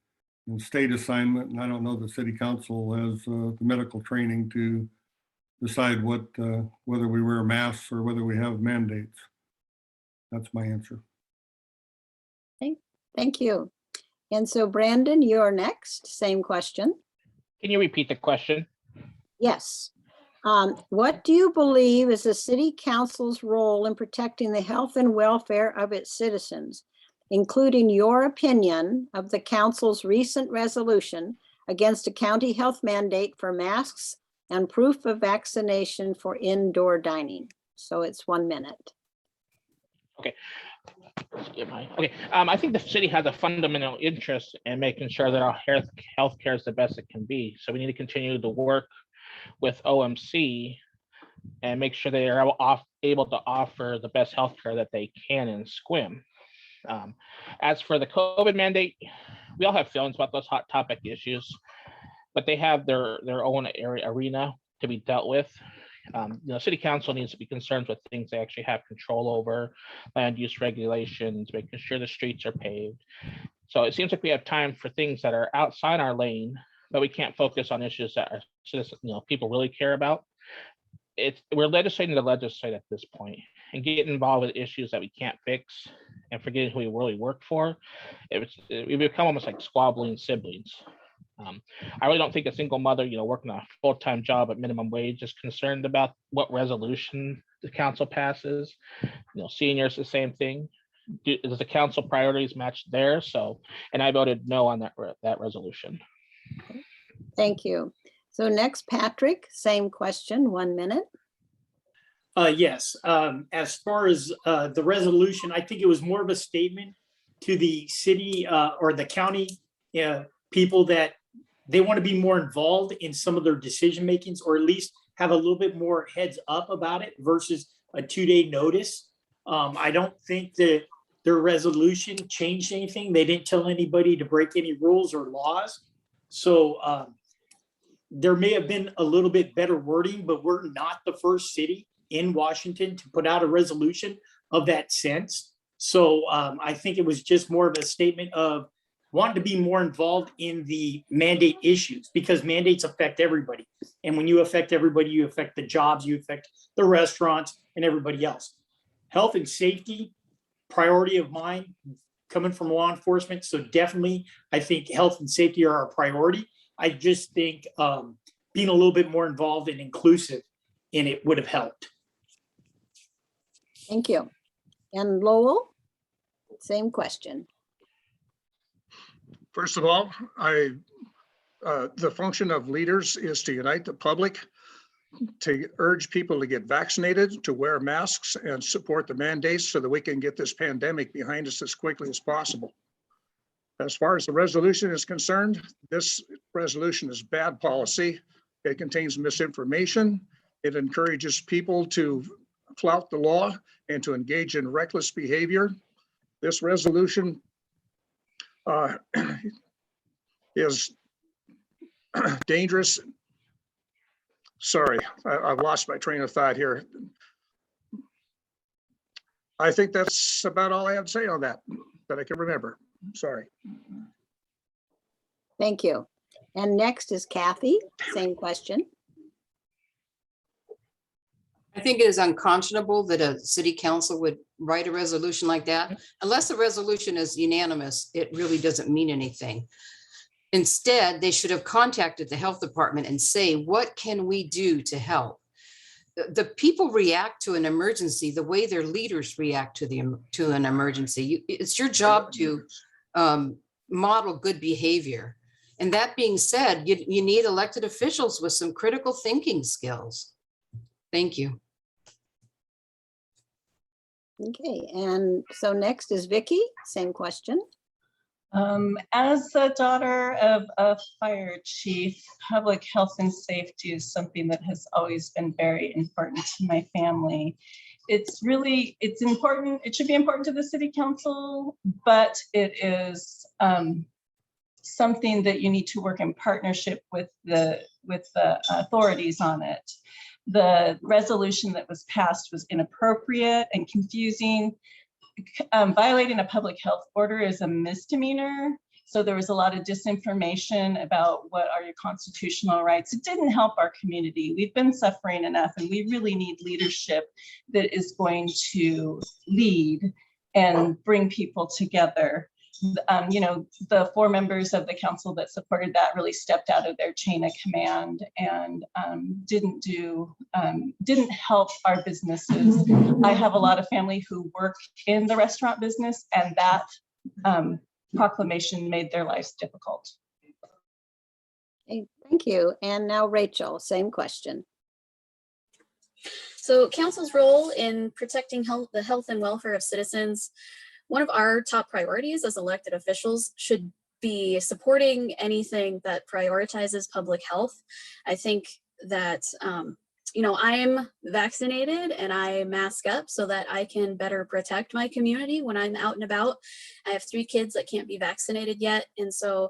state assignment. And I don't know the city council has the medical training to decide whether we wear masks or whether we have mandates. That's my answer. Okay, thank you. And so Brandon, you're next. Same question. Can you repeat the question? Yes. What do you believe is the city council's role in protecting the health and welfare of its citizens, including your opinion of the council's recent resolution against a county health mandate for masks and proof of vaccination for indoor dining? So it's 1 minute. Okay. I think the city has a fundamental interest in making sure that our health care is the best it can be. So we need to continue to work with OMC and make sure they are able to offer the best health care that they can in Sequim. As for the COVID mandate, we all have feelings about those hot topic issues, but they have their own arena to be dealt with. City council needs to be concerned with things they actually have control over, land use regulations, making sure the streets are paved. So it seems like we have time for things that are outside our lane, but we can't focus on issues that are people really care about. We're legislating to legislate at this point, and get involved with issues that we can't fix and forgetting who we really work for. We become almost like squabbling siblings. I really don't think a single mother, working a full-time job at minimum wage is concerned about what resolution the council passes. Seniors, the same thing. Does the council priorities match theirs? And I voted no on that resolution. Thank you. So next, Patrick, same question, 1 minute. Yes, as far as the resolution, I think it was more of a statement to the city or the county people that they want to be more involved in some of their decision makings, or at least have a little bit more heads up about it versus a 2-day notice. I don't think that their resolution changed anything. They didn't tell anybody to break any rules or laws. So there may have been a little bit better wording, but we're not the first city in Washington to put out a resolution of that sense. So I think it was just more of a statement of wanting to be more involved in the mandate issues, because mandates affect everybody. And when you affect everybody, you affect the jobs, you affect the restaurants and everybody else. Health and safety, priority of mine, coming from law enforcement. So definitely, I think health and safety are our priority. I just think being a little bit more involved and inclusive in it would have helped. Thank you. And Lowell, same question. First of all, the function of leaders is to unite the public. to urge people to get vaccinated, to wear masks and support the mandates so that we can get this pandemic behind us as quickly as possible. As far as the resolution is concerned, this resolution is bad policy. It contains misinformation. It encourages people to flout the law and to engage in reckless behavior. This resolution is dangerous. Sorry, I've lost my train of thought here. I think that's about all I have to say on that I can remember. Sorry. Thank you. And next is Kathy, same question. I think it is unconscionable that a city council would write a resolution like that. Unless the resolution is unanimous, it really doesn't mean anything. Instead, they should have contacted the health department and say, what can we do to help? The people react to an emergency the way their leaders react to an emergency. It's your job to model good behavior. And that being said, you need elected officials with some critical thinking skills. Thank you. Okay, and so next is Vicky, same question. As a daughter of a fire chief, public health and safety is something that has always been very important to my family. It's important, it should be important to the city council, but it is something that you need to work in partnership with the authorities on it. The resolution that was passed was inappropriate and confusing. Violating a public health order is a misdemeanor. So there was a lot of disinformation about what are your constitutional rights. It didn't help our community. We've been suffering enough, and we really need leadership that is going to lead and bring people together. The 4 members of the council that supported that really stepped out of their chain of command and didn't help our businesses. I have a lot of family who work in the restaurant business, and that proclamation made their lives difficult. Okay, thank you. And now Rachel, same question. So council's role in protecting the health and welfare of citizens, one of our top priorities as elected officials should be supporting anything that prioritizes public health. I think that, I'm vaccinated and I mask up so that I can better protect my community when I'm out and about. I have 3 kids that can't be vaccinated yet. And so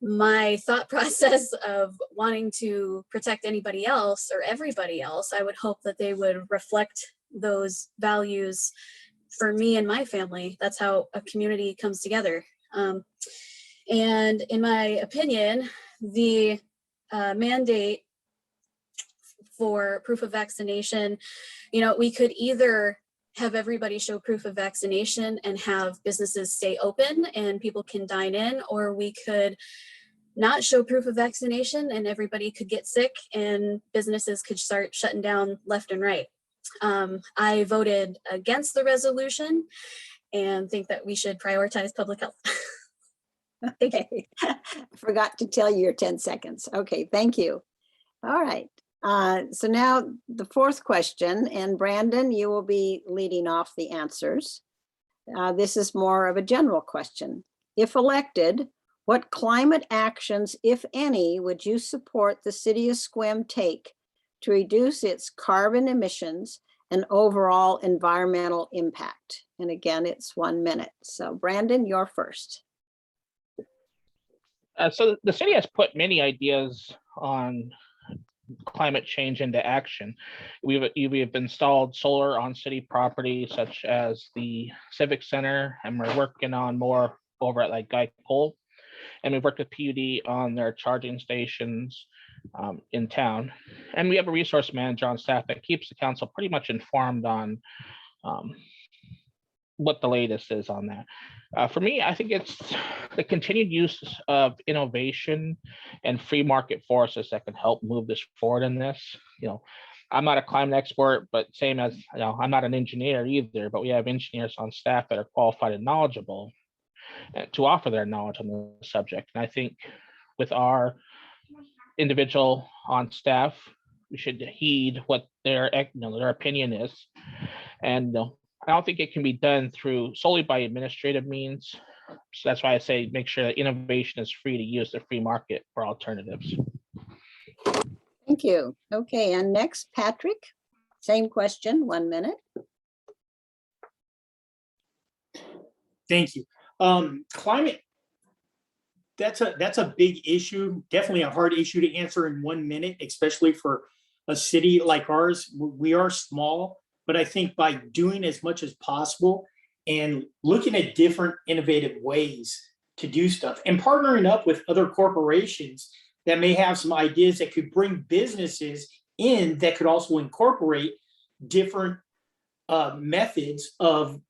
my thought process of wanting to protect anybody else or everybody else, I would hope that they would reflect those values for me and my family. That's how a community comes together. And in my opinion, the mandate for proof of vaccination, we could either have everybody show proof of vaccination and have businesses stay open and people can dine in, or we could not show proof of vaccination and everybody could get sick and businesses could start shutting down left and right. I voted against the resolution and think that we should prioritize public health. Okay, forgot to tell you your 10 seconds. Okay, thank you. All right, so now the 4th question, and Brandon, you will be leading off the answers. This is more of a general question. If elected, what climate actions, if any, would you support the city of Sequim take to reduce its carbon emissions and overall environmental impact? And again, it's 1 minute. So Brandon, you're first. So the city has put many ideas on climate change into action. We've installed solar on city property, such as the Civic Center, and we're working on more over at like Guy Cole. And we've worked with PUD on their charging stations in town. And we have a resource manager on staff that keeps the council pretty much informed on what the latest is on that. For me, I think it's the continued use of innovation and free market forces that can help move this forward in this. I'm not a climate expert, but same as, I'm not an engineer either, but we have engineers on staff that are qualified and knowledgeable to offer their knowledge on the subject. And I think with our individual on staff, we should heed what their their opinion is. And I don't think it can be done through solely by administrative means. So that's why I say make sure that innovation is free to use the free market for alternatives. Thank you. Okay, and next, Patrick, same question, 1 minute. Thank you. Climate, that's a big issue, definitely a hard issue to answer in 1 minute, especially for a city like ours. We are small, but I think by doing as much as possible and looking at different innovative ways to do stuff and partnering up with other corporations that may have some ideas that could bring businesses in that could also incorporate different methods of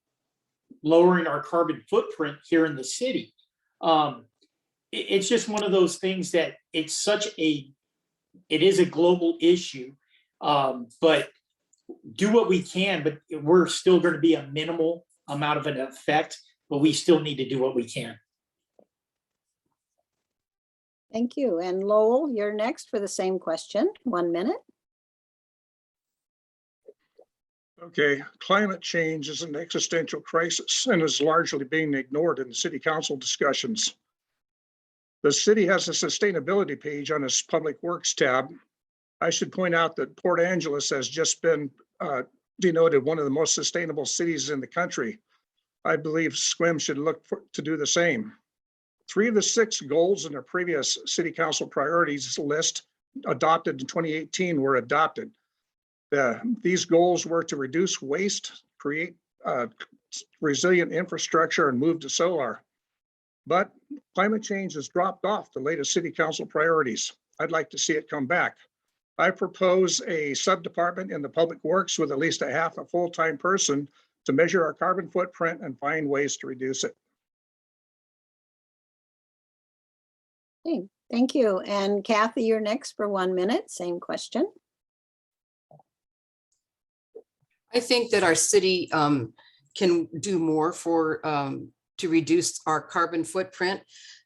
lowering our carbon footprint here in the city. It's just one of those things that it is a global issue, but do what we can, but we're still going to be a minimal amount of an effect, but we still need to do what we can. Thank you. And Lowell, you're next for the same question, 1 minute. Okay, climate change is an existential crisis and is largely being ignored in the city council discussions. The city has a sustainability page on its public works tab. I should point out that Port Angeles has just been denoted one of the most sustainable cities in the country. I believe Sequim should look to do the same. 3 of the 6 goals in their previous city council priorities list adopted in 2018 were adopted. These goals were to reduce waste, create resilient infrastructure, and move to solar. But climate change has dropped off the latest city council priorities. I'd like to see it come back. I propose a sub-department in the public works with at least a half a full-time person to measure our carbon footprint and find ways to reduce it. Okay, thank you. And Kathy, you're next for 1 minute, same question. I think that our city can do more to reduce our carbon footprint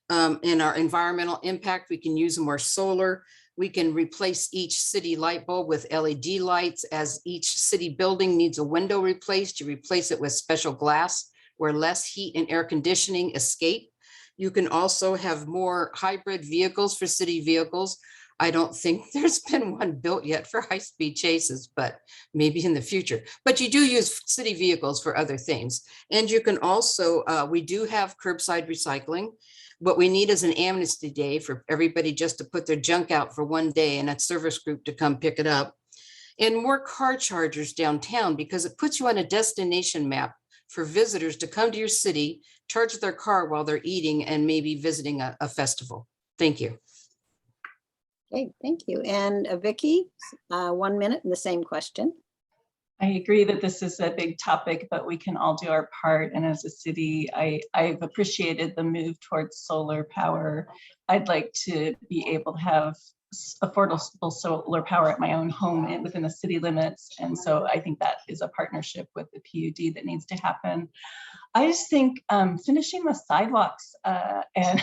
and our environmental impact. We can use more solar. We can replace each city light bulb with LED lights. As each city building needs a window replaced, you replace it with special glass where less heat and air conditioning escape. You can also have more hybrid vehicles for city vehicles. I don't think there's been one built yet for high-speed chases, but maybe in the future. But you do use city vehicles for other things. And you can also, we do have curbside recycling. What we need is an amnesty day for everybody just to put their junk out for 1 day and a service group to come pick it up. And more car chargers downtown, because it puts you on a destination map for visitors to come to your city, charge their car while they're eating and maybe visiting a festival. Thank you. Okay, thank you. And Vicky, 1 minute and the same question. I agree that this is a big topic, but we can all do our part. And as a city, I've appreciated the move towards solar power. I'd like to be able to have affordable solar power at my own home and within the city limits. And so I think that is a partnership with the PUD that needs to happen. I just think finishing the sidewalks and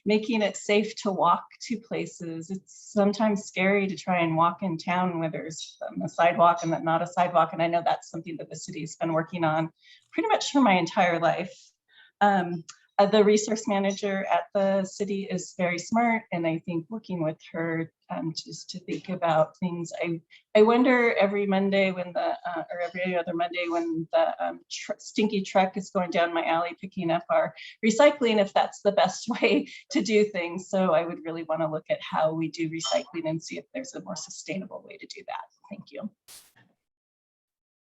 making it safe to walk to places. It's sometimes scary to try and walk in town where there's a sidewalk and not a sidewalk. And I know that's something that the city's been working on pretty much for my entire life. The resource manager at the city is very smart, and I think working with her just to think about things. I wonder every Monday when or every other Monday when the stinky truck is going down my alley picking up our recycling, if that's the best way to do things. So I would really want to look at how we do recycling and see if there's a more sustainable way to do that. Thank you.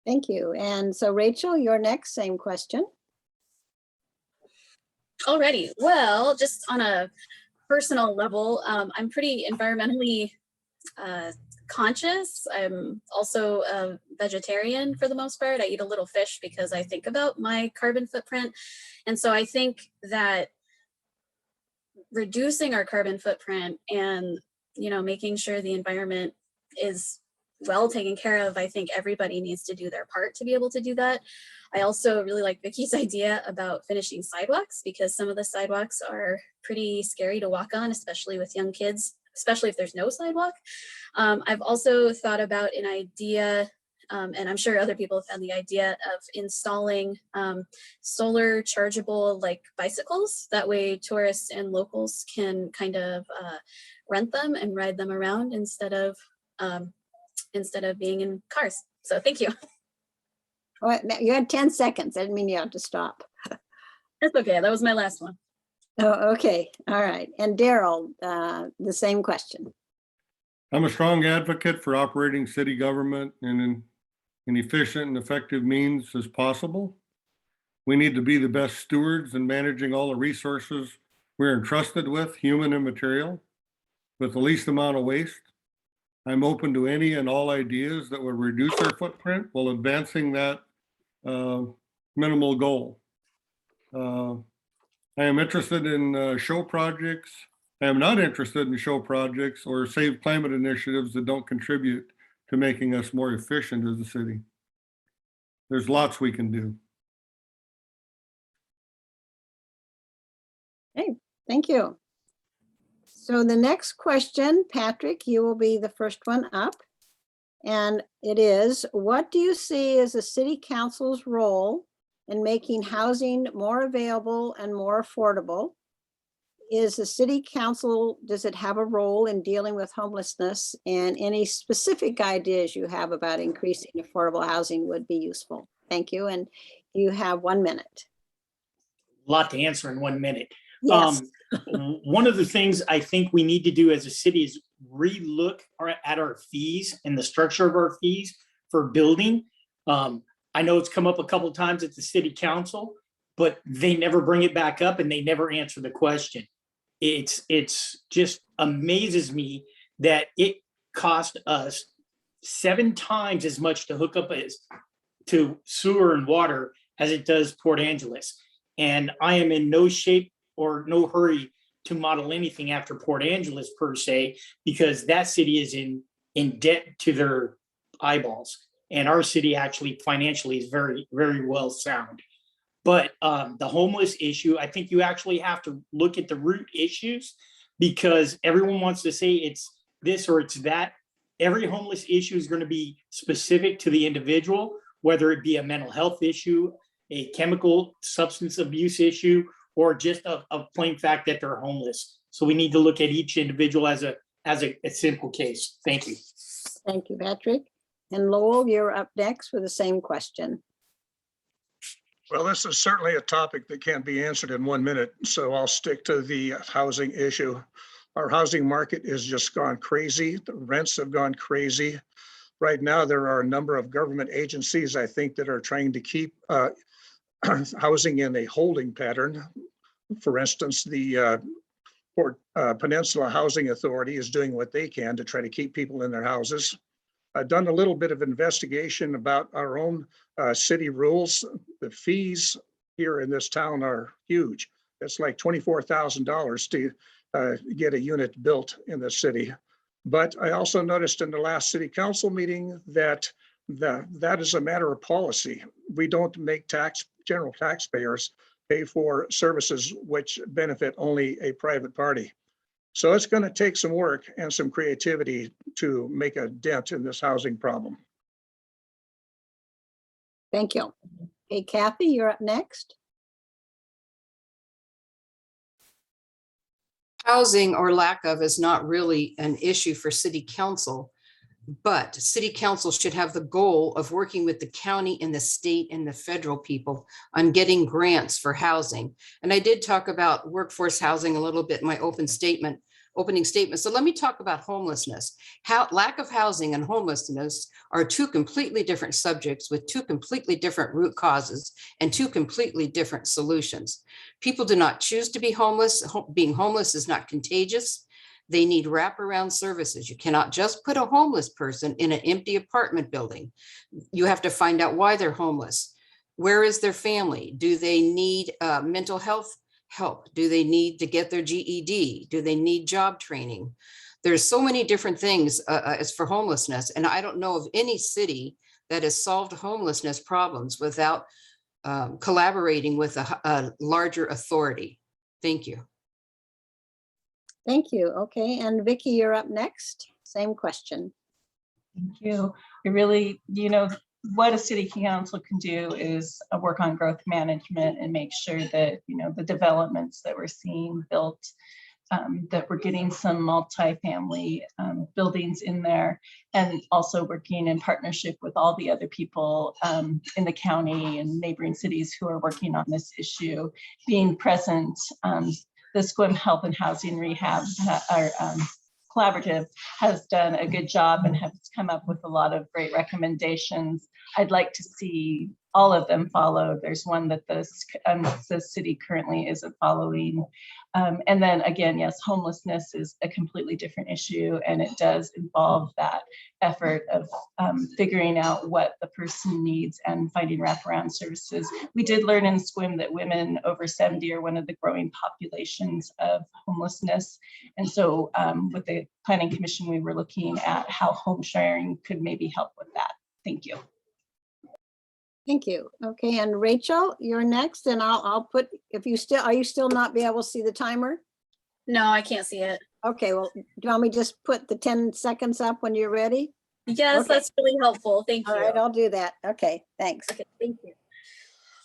Thank you. And so Rachel, you're next, same question. Alrighty, well, just on a personal level, I'm pretty environmentally conscious. I'm also a vegetarian for the most part. I eat a little fish because I think about my carbon footprint. And so I think that reducing our carbon footprint and, you know, making sure the environment is well taken care of, I think everybody needs to do their part to be able to do that. I also really like Vicky's idea about finishing sidewalks, because some of the sidewalks are pretty scary to walk on, especially with young kids especially if there's no sidewalk. I've also thought about an idea, and I'm sure other people have had the idea of installing solar chargeable like bicycles. That way tourists and locals can kind of rent them and ride them around instead of being in cars. So thank you. Well, you had 10 seconds. I didn't mean you had to stop. That's okay. That was my last one. Oh, okay. All right. And Daryl, the same question. I'm a strong advocate for operating city government in an efficient and effective means as possible. We need to be the best stewards in managing all the resources we're entrusted with, human and material, with the least amount of waste. I'm open to any and all ideas that would reduce our footprint while advancing that minimal goal. I am interested in show projects. I am not interested in show projects or save climate initiatives that don't contribute to making us more efficient as a city. There's lots we can do. Hey, thank you. So the next question, Patrick, you will be the first one up. And it is, what do you see as the city council's role in making housing more available and more affordable? Is the city council, does it have a role in dealing with homelessness? And any specific ideas you have about increasing affordable housing would be useful. Thank you. And you have 1 minute. A lot to answer in 1 minute. Yes. One of the things I think we need to do as a city is relook at our fees and the structure of our fees for building. I know it's come up a couple of times at the city council, but they never bring it back up and they never answer the question. It's just amazes me that it cost us 7 times as much to hook up to sewer and water as it does Port Angeles. And I am in no shape or no hurry to model anything after Port Angeles per se, because that city is in debt to their eyeballs. And our city actually financially is very, very well sound. But the homeless issue, I think you actually have to look at the root issues, because everyone wants to say it's this or it's that. Every homeless issue is going to be specific to the individual, whether it be a mental health issue, a chemical substance abuse issue, or just a plain fact that they're homeless. So we need to look at each individual as a simple case. Thank you. Thank you, Patrick. And Lowell, you're up next for the same question. Well, this is certainly a topic that can't be answered in 1 minute, so I'll stick to the housing issue. Our housing market has just gone crazy. The rents have gone crazy. Right now, there are a number of government agencies, I think, that are trying to keep housing in a holding pattern. For instance, the Peninsula Housing Authority is doing what they can to try to keep people in their houses. I've done a little bit of investigation about our own city rules. The fees here in this town are huge. It's like $24,000 to get a unit built in the city. But I also noticed in the last city council meeting that that is a matter of policy. We don't make general taxpayers pay for services which benefit only a private party. So it's going to take some work and some creativity to make a dent in this housing problem. Thank you. Hey, Kathy, you're up next. Housing or lack of is not really an issue for city council, but city council should have the goal of working with the county and the state and the federal people on getting grants for housing. And I did talk about workforce housing a little bit in my opening statement. So let me talk about homelessness. Lack of housing and homelessness are two completely different subjects with two completely different root causes and two completely different solutions. People do not choose to be homeless. Being homeless is not contagious. They need wraparound services. You cannot just put a homeless person in an empty apartment building. You have to find out why they're homeless. Where is their family? Do they need mental health help? Do they need to get their GED? Do they need job training? There's so many different things as for homelessness. And I don't know of any city that has solved homelessness problems without collaborating with a larger authority. Thank you. Thank you. Okay, and Vicky, you're up next. Same question. Thank you. It really, what a city council can do is work on growth management and make sure that, the developments that we're seeing built, that we're getting some multifamily buildings in there, and also working in partnership with all the other people in the county and neighboring cities who are working on this issue, being present. The Sequim Health and Housing Rehab Collaborative has done a good job and has come up with a lot of great recommendations. I'd like to see all of them followed. There's one that the city currently isn't following. And then again, yes, homelessness is a completely different issue, and it does involve that effort of figuring out what the person needs and finding wraparound services. We did learn in Sequim that women over 70 are one of the growing populations of homelessness. And so with the Planning Commission, we were looking at how home sharing could maybe help with that. Thank you. Thank you. Okay, and Rachel, you're next, and I'll put, are you still not be able to see the timer? No, I can't see it. Okay, well, do you want me to just put the 10 seconds up when you're ready? Yes, Okay. that's really helpful. Thank you. All right, I'll do that. Okay, thanks. Okay, thank you.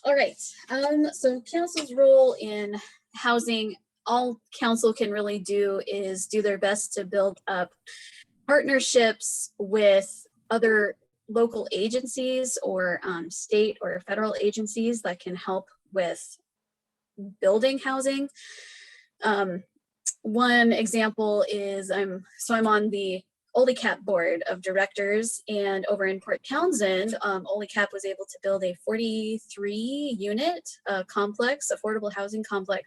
All right, so council's role in housing, all council can really do is do their best to build up partnerships with other local agencies or state or federal agencies that can help with building housing. One example is I'm on the OLICAP board of directors, and over in Port Townsend, OLICAP was able to build a 43 unit complex, affordable housing complex,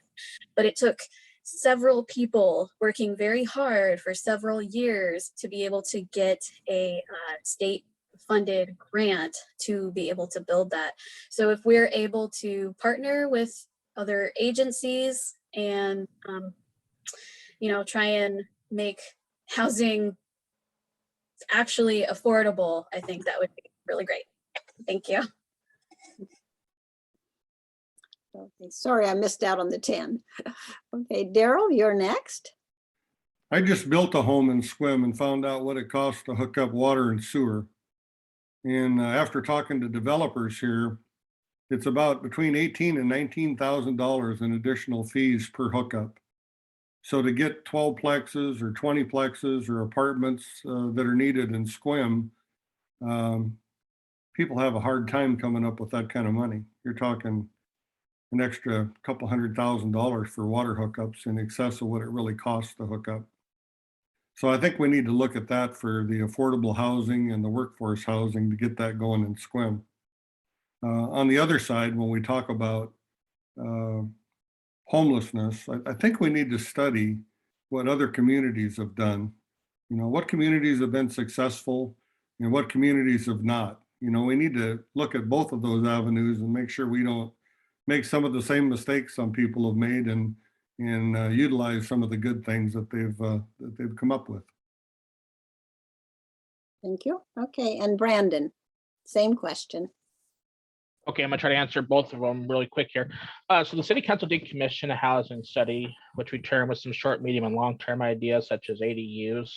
but it took several people working very hard for several years to be able to get a state funded grant to be able to build that. So if we're able to partner with other agencies and try and make housing actually affordable, I think that would be really great. Thank you. Okay, sorry, I missed out on the 10. Okay, Daryl, you're next. I just built a home in Sequim and found out what it costs to hook up water and sewer. And after talking to developers here, it's about between $18,000 and $19,000 in additional fees per hookup. So to get 12 plexes or 20 plexes or apartments that are needed in Sequim, people have a hard time coming up with that kind of money. You're talking an extra couple $100,000 for water hookups in excess of what it really costs to hook up. So I think we need to look at that for the affordable housing and the workforce housing to get that going in Sequim. On the other side, when we talk about homelessness, I think we need to study what other communities have done. What communities have been successful and what communities have not. We need to look at both of those avenues and make sure we don't make some of the same mistakes some people have made and utilize some of the good things that they've come up with. Thank you. Okay, and Brandon, same question. Okay, I'm gonna try to answer both of them really quick here. So the city council did commission a housing study, which returned with some short, medium, and long-term ideas such as ADUs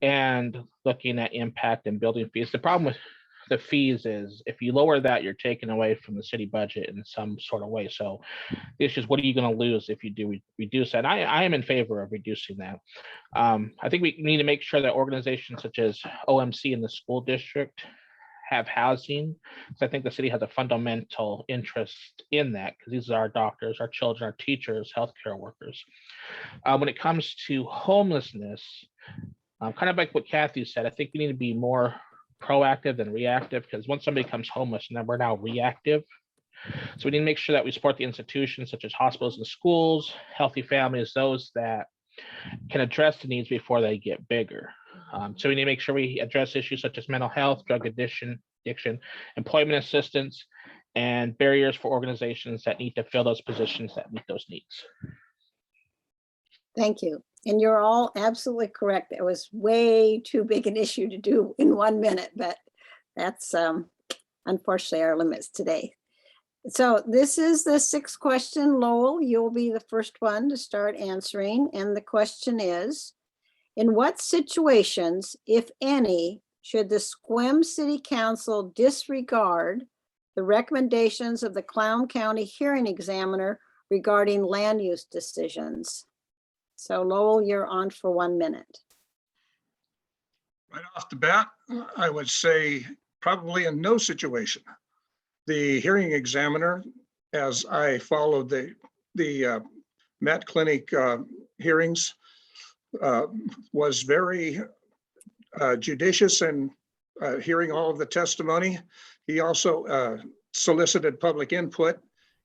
and looking at impact and building fees. The problem with the fees is if you lower that, you're taking away from the city budget in some sort of way. So the issue is, what are you going to lose if you do reduce that? I am in favor of reducing that. I think we need to make sure that organizations such as OMC in the school district have housing. So I think the city has a fundamental interest in that because these are our doctors, our children, our teachers, healthcare workers. When it comes to homelessness, kind of like what Kathy said, I think we need to be more proactive than reactive, because once somebody becomes homeless, and then we're now reactive. So we need to make sure that we support the institutions such as hospitals and schools, healthy families, those that can address the needs before they get bigger. So we need to make sure we address issues such as mental health, drug addiction, employment assistance, and barriers for organizations that need to fill those positions that meet those needs. Thank you. And you're all absolutely correct. It was way too big an issue to do in 1 minute, but that's unfortunately our limits today. So this is the sixth question. Lowell, you'll be the first one to start answering. And the question is, in what situations, if any, should the Sequim City Council disregard the recommendations of the Clown County Hearing Examiner regarding land use decisions? So Lowell, you're on for 1 minute. Right off the bat, I would say probably in no situation. The hearing examiner, as I followed the Matt Clinic hearings, was very judicious in hearing all of the testimony. He also solicited public input,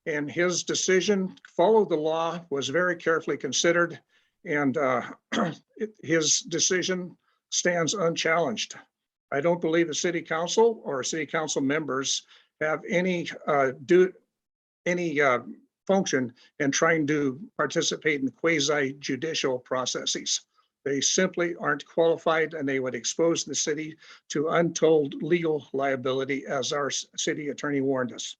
and his decision followed the law, was very carefully considered, and his decision stands unchallenged. I don't believe the city council or city council members have any function in trying to participate in quasi judicial processes. They simply aren't qualified, and they would expose the city to untold legal liability, as our city attorney warned us.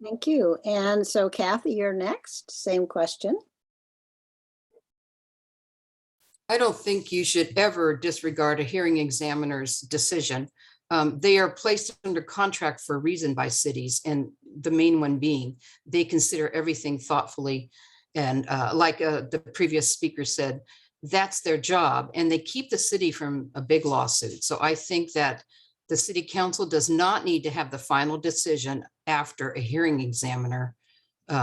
Thank you. And so Kathy, you're next. Same question. I don't think you should ever disregard a hearing examiner's decision. They are placed under contract for a reason by cities, and the main one being they consider everything thoughtfully. And like the previous speaker said, that's their job, and they keep the city from a big lawsuit. So I think that the city council does not need to have the final decision after a hearing examiner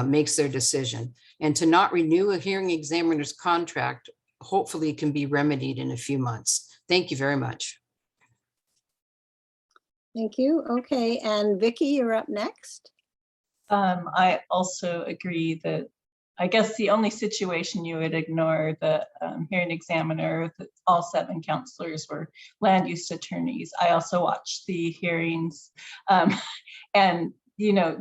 makes their decision. And to not renew a hearing examiner's contract hopefully can be remedied in a few months. Thank you very much. Thank you. Okay, and Vicky, you're up next. I also agree that I guess the only situation you would ignore the hearing examiner, that all 7 counselors were land use attorneys. I also watched the hearings, and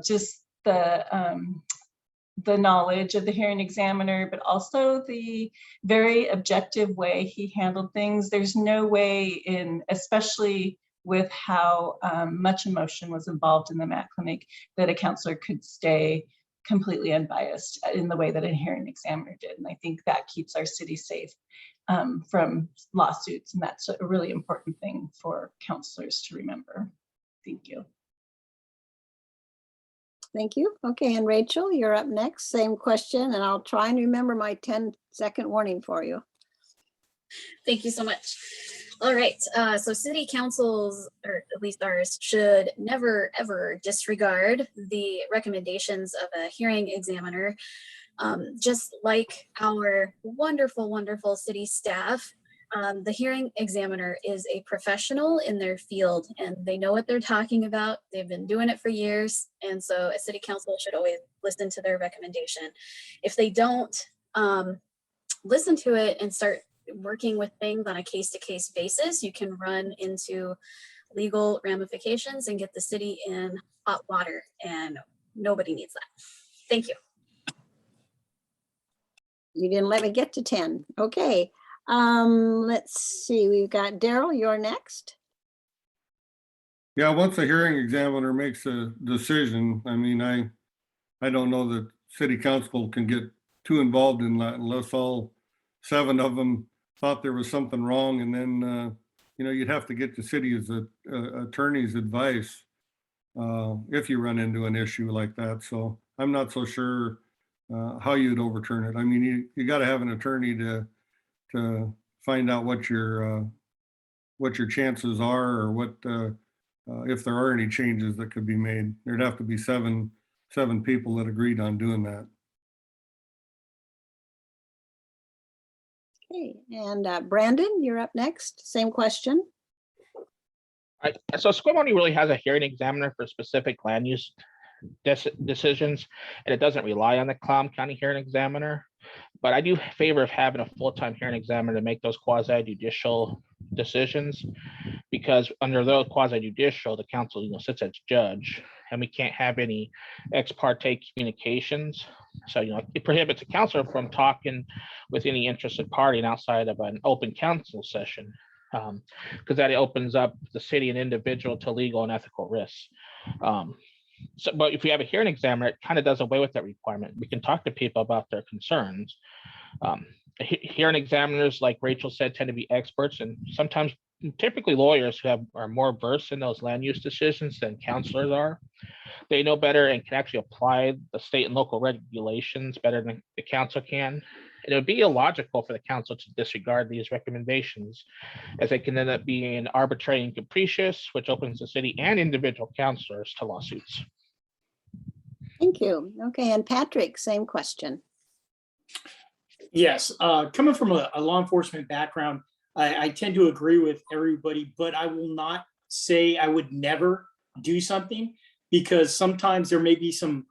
just the knowledge of the hearing examiner, but also the very objective way he handled things. There's no way especially with how much emotion was involved in the Matt Clinic, that a counselor could stay completely unbiased in the way that a hearing examiner did. And I think that keeps our city safe from lawsuits. And that's a really important thing for counselors to remember. Thank you. Thank you. Okay, and Rachel, you're up next. Same question, and I'll try and remember my 10-second warning for you. Thank you so much. All right, so city councils, or at least ours, should never ever disregard the recommendations of a hearing examiner. Just like our wonderful, wonderful city staff, the hearing examiner is a professional in their field, and they know what they're talking about. They've been doing it for years, and so a city council should always listen to their recommendation. If they don't listen to it and start working with things on a case-to-case basis, you can run into legal ramifications and get the city in hot water, and nobody needs that. Thank you. You didn't let me get to 10. Okay. Let's see. We've got Daryl, you're next. Yeah, once a hearing examiner makes a decision, I mean, I don't know that city council can get too involved in that unless all 7 of them thought there was something wrong, and then you'd have to get the city's attorney's advice if you run into an issue like that. So I'm not so sure how you'd overturn it. I mean, you got to have an attorney to find out what your chances are, or what if there are any changes that could be made. There'd have to be seven people that agreed on doing that. Okay, and Brandon, you're up next. Same question. So Sequim only really has a hearing examiner for specific land use decisions, and it doesn't rely on the Clown County hearing examiner. But I do favor of having a full-time hearing examiner to make those quasi-judicial decisions, because under those quasi-judicial, the council sits as judge, and we can't have any ex parte communications. So it prohibits a counselor from talking with any interested party outside of an open council session. because that opens up the city and individual to legal and ethical risks. So, but if we have a hearing examiner, it kind of does away with that requirement. We can talk to people about their concerns. Hearing examiners, like Rachel said, tend to be experts, and sometimes typically lawyers who are more versed in those land use decisions than counselors are. They know better and can actually apply the state and local regulations better than the council can. And it would be illogical for the council to disregard these recommendations, as they can end up being arbitrary and capricious, which opens the city and individual councilors to lawsuits. Thank you. Okay, and Patrick, same question. Yes, coming from a law enforcement background, I tend to agree with everybody, but I will not say I would never do something, because sometimes there may be some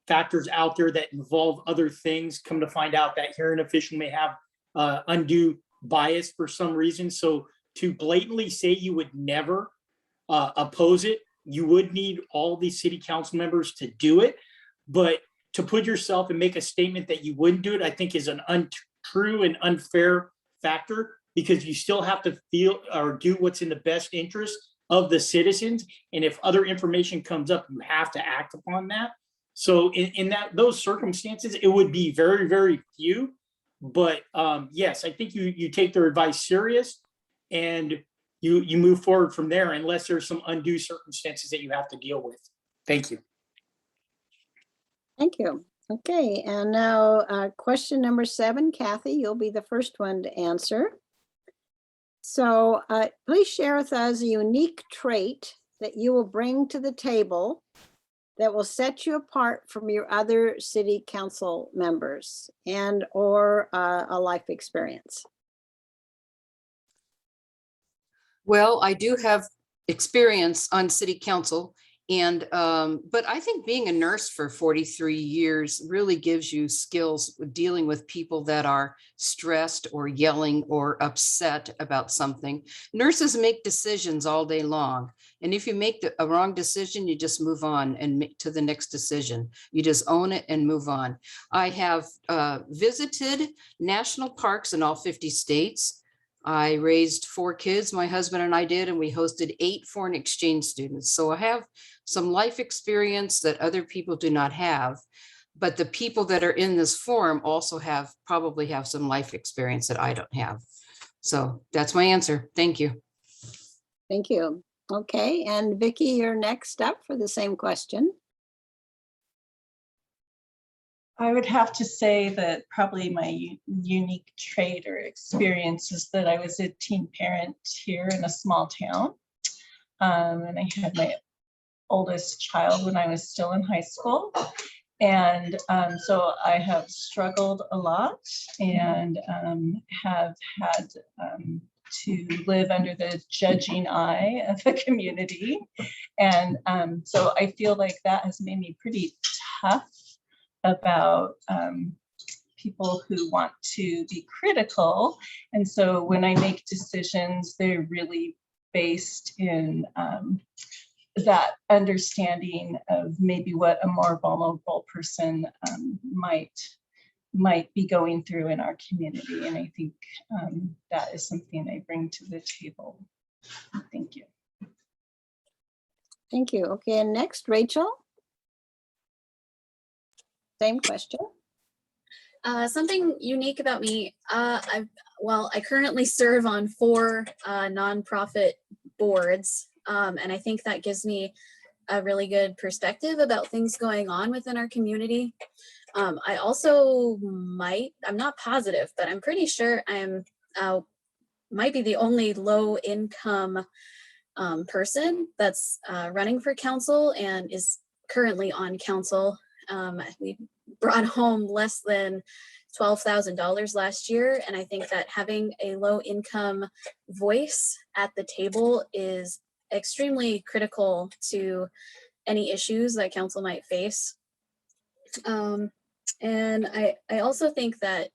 factors out there that involve other things. Come to find out that hearing official may have undue bias for some reason. So to blatantly say you would never oppose it, you would need all these city council members to do it. But to put yourself and make a statement that you wouldn't do it, I think is an untrue and unfair factor, because you still have to feel or do what's in the best interest of the citizens. And if other information comes up, you have to act upon that. So in those circumstances, it would be very, very few. But yes, I think you take their advice serious, and you move forward from there, unless there's some undue circumstances that you have to deal with. Thank you. Thank you. Okay, and now question number 7, Kathy, you'll be the first one to answer. So please share with us a unique trait that you will bring to the table that will set you apart from your other city council members, and or a life experience. Well, I do have experience on city council, and but I think being a nurse for 43 years really gives you skills with dealing with people that are stressed or yelling or upset about something. Nurses make decisions all day long, and if you make a wrong decision, you just move on and make to the next decision. You just own it and move on. I have visited national parks in all 50 states. I raised 4 kids, my husband and I did, and we hosted 8 foreign exchange students. So I have some life experience that other people do not have, but the people that are in this forum also probably have some life experience that I don't have. So that's my answer. Thank you. Thank you. Okay, and Vicky, you're next up for the same question. I would have to say that probably my unique trait or experience is that I was a teen parent here in a small town. And I had my oldest child when I was still in high school. And so I have struggled a lot, and have had to live under the judging eye of the community. And so I feel like that has made me pretty tough about people who want to be critical. And so when I make decisions, they're really based in that understanding of maybe what a more vulnerable person might be going through in our community. And I think that is something I bring to the table. Thank you. Thank you. Okay, and next, Rachel. Same question. Something unique about me, I currently serve on 4 nonprofit boards, and I think that gives me a really good perspective about things going on within our community. I also I'm not positive, but I'm pretty sure I'm might be the only low income person that's running for council and is currently on council. We brought home less than $12,000 last year. And I think that having a low income voice at the table is extremely critical to any issues that council might face. And I also think that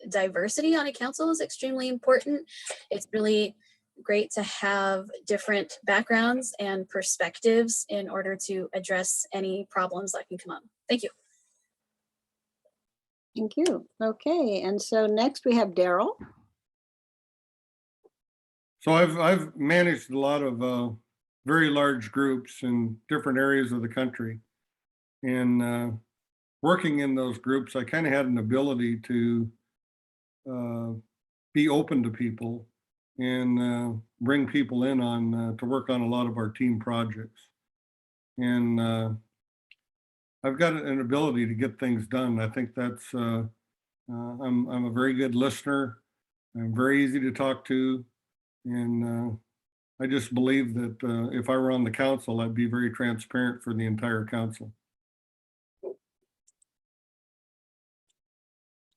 diversity on a council is extremely important. It's really great to have different backgrounds and perspectives in order to address any problems that can come up. Thank you. Thank you. Okay, and so next we have Daryl. So I've managed a lot of very large groups in different areas of the country. And working in those groups, I kind of had an ability to be open to people and bring people in on to work on a lot of our team projects. And I've got an ability to get things done. I think that's I'm a very good listener. I'm very easy to talk to, and I just believe that if I were on the council, I'd be very transparent for the entire council.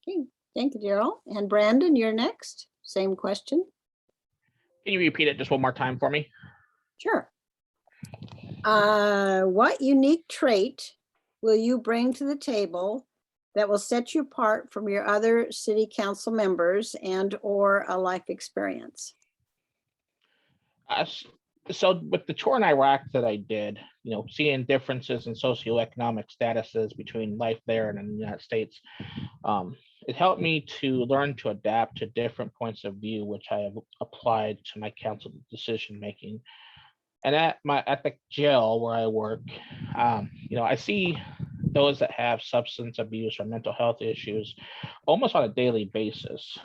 Okay, thank you, Daryl. And Brandon, you're next. Same question. Can you repeat it just one more time for me? Sure. What unique trait will you bring to the table that will set you apart from your other city council members and or a life experience? So with the tour in Iraq that I did, seeing differences in socioeconomic statuses between life there and in the United States, it helped me to learn to adapt to different points of view, which I have applied to my council decision making. And at the jail where I work, I see those that have substance abuse or mental health issues almost on a daily basis.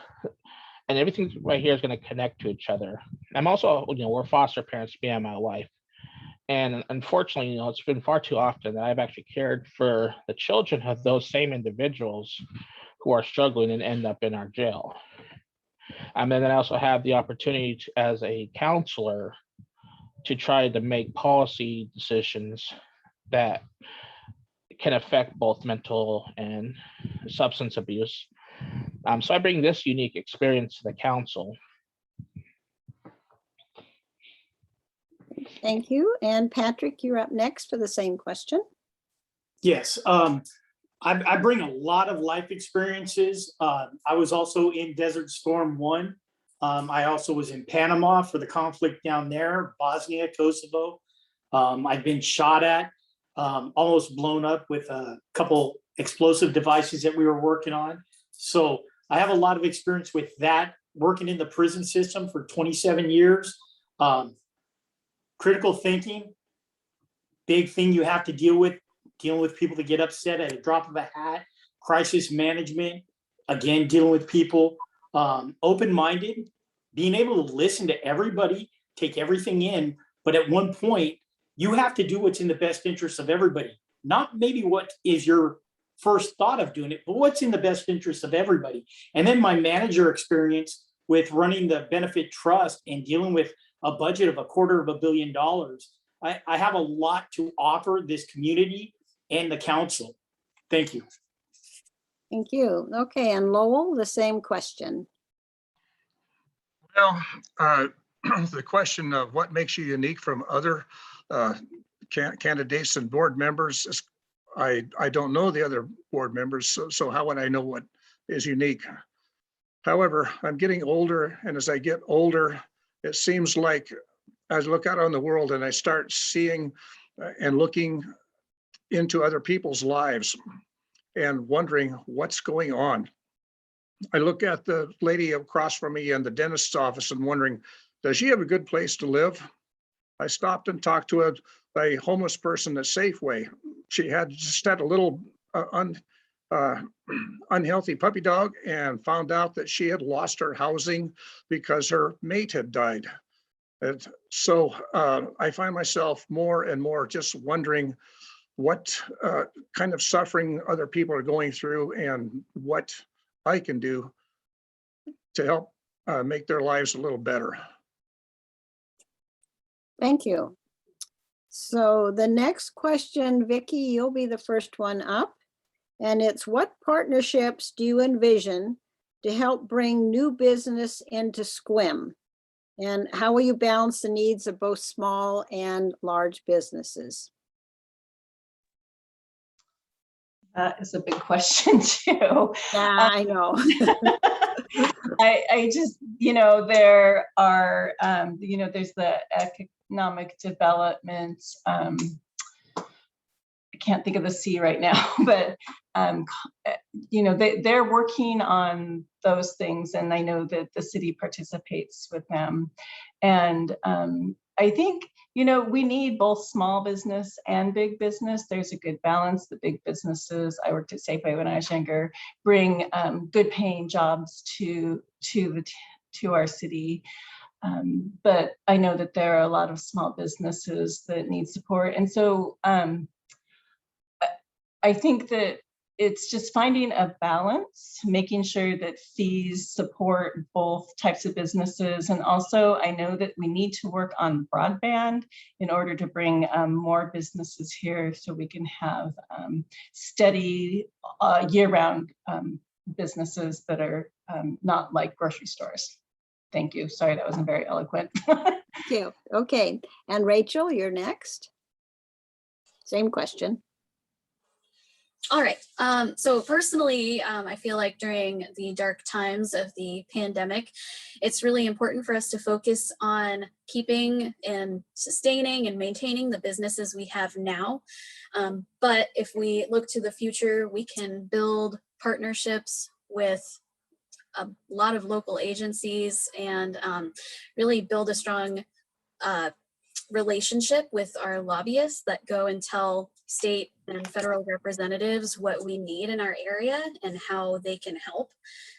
And everything right here is going to connect to each other. I'm also, we're foster parents, me and my wife. And unfortunately, it's been far too often that I've actually cared for the children of those same individuals who are struggling and end up in our jail. And then I also have the opportunity to, as a counselor, to try to make policy decisions that can affect both mental and substance abuse. So I bring this unique experience to the council. Thank you. And Patrick, you're up next for the same question. Yes, I bring a lot of life experiences. I was also in Desert Storm 1. I also was in Panama for the conflict down there, Bosnia, Kosovo. I've been shot at, almost blown up with a couple explosive devices that we were working on. So I have a lot of experience with that, working in the prison system for 27 years. Critical thinking, big thing you have to deal with, dealing with people that get upset at a drop of a hat. Crisis management, again, dealing with people. Open-minded, being able to listen to everybody, take everything in, but at one point, you have to do what's in the best interest of everybody. Not maybe what is your first thought of doing it, but what's in the best interest of everybody. And then my manager experience with running the benefit trust and dealing with a budget of $250 million. I have a lot to offer this community and the council. Thank you. Thank you. Okay, and Lowell, the same question. Well, the question of what makes you unique from other candidates and board members is, I don't know the other board members, so how would I know what is unique? However, I'm getting older, and as I get older, it seems like I look out on the world and I start seeing and looking into other people's lives and wondering what's going on. I look at the lady across from me in the dentist's office and wondering, does she have a good place to live? I stopped and talked to a homeless person at Safeway. She had just had a little unhealthy puppy dog and found out that she had lost her housing because her mate had died. And so I find myself more and more just wondering what kind of suffering other people are going through and what I can do to help make their lives a little better. Thank you. So the next question, Vicky, you'll be the first one up. And it's, what partnerships do you envision to help bring new business into Sequim? And how will you balance the needs of both small and large businesses? That is a big question too. Yeah, I know. I just, there are, there's the economic development. I can't think of the C right now, but, they're working on those things, and I know that the city participates with them. And I think, you know, we need both small business and big business. There's a good balance. The big businesses, I worked at Safeway when I was younger, bring good paying jobs to our city. But I know that there are a lot of small businesses that need support. And so I think that it's just finding a balance, making sure that fees support both types of businesses. And also, I know that we need to work on broadband in order to bring more businesses here so we can have steady year-round businesses that are not like grocery stores. Thank you. Sorry, that wasn't very eloquent. Thank you. Okay, and Rachel, you're next. Same question. All right. So personally, I feel like during the dark times of the pandemic, it's really important for us to focus on keeping and sustaining and maintaining the businesses we have now. But if we look to the future, we can build partnerships with a lot of local agencies and really build a strong relationship with our lobbyists that go and tell state and federal representatives what we need in our area and how they can help.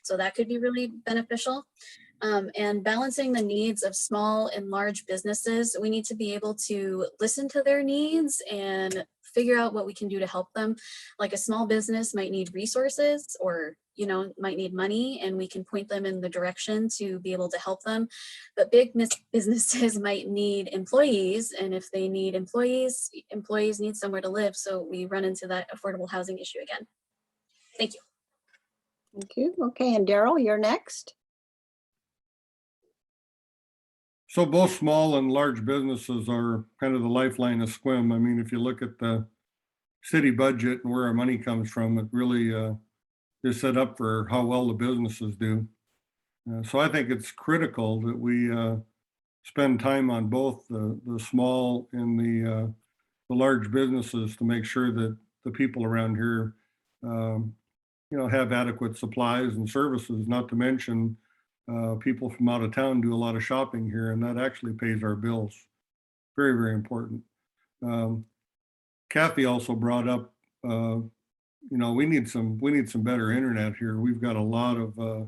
So that could be really beneficial. And balancing the needs of small and large businesses, we need to be able to listen to their needs and figure out what we can do to help them. Like a small business might need resources or, you know, might need money, and we can point them in the direction to be able to help them. But big businesses might need employees, and if they need employees, employees need somewhere to live. So we run into that affordable housing issue again. Thank you. Thank you. Okay, and Daryl, you're next. So both small and large businesses are kind of the lifeline of Sequim. I mean, if you look at the city budget and where our money comes from, it really is set up for how well the businesses do. So I think it's critical that we spend time on both the small and the large businesses to make sure that the people around here, you know, have adequate supplies and services, not to mention people from out of town do a lot of shopping here, and that actually pays our bills. Very, very important. Kathy also brought up, you know, we need some better internet here. We've got a lot of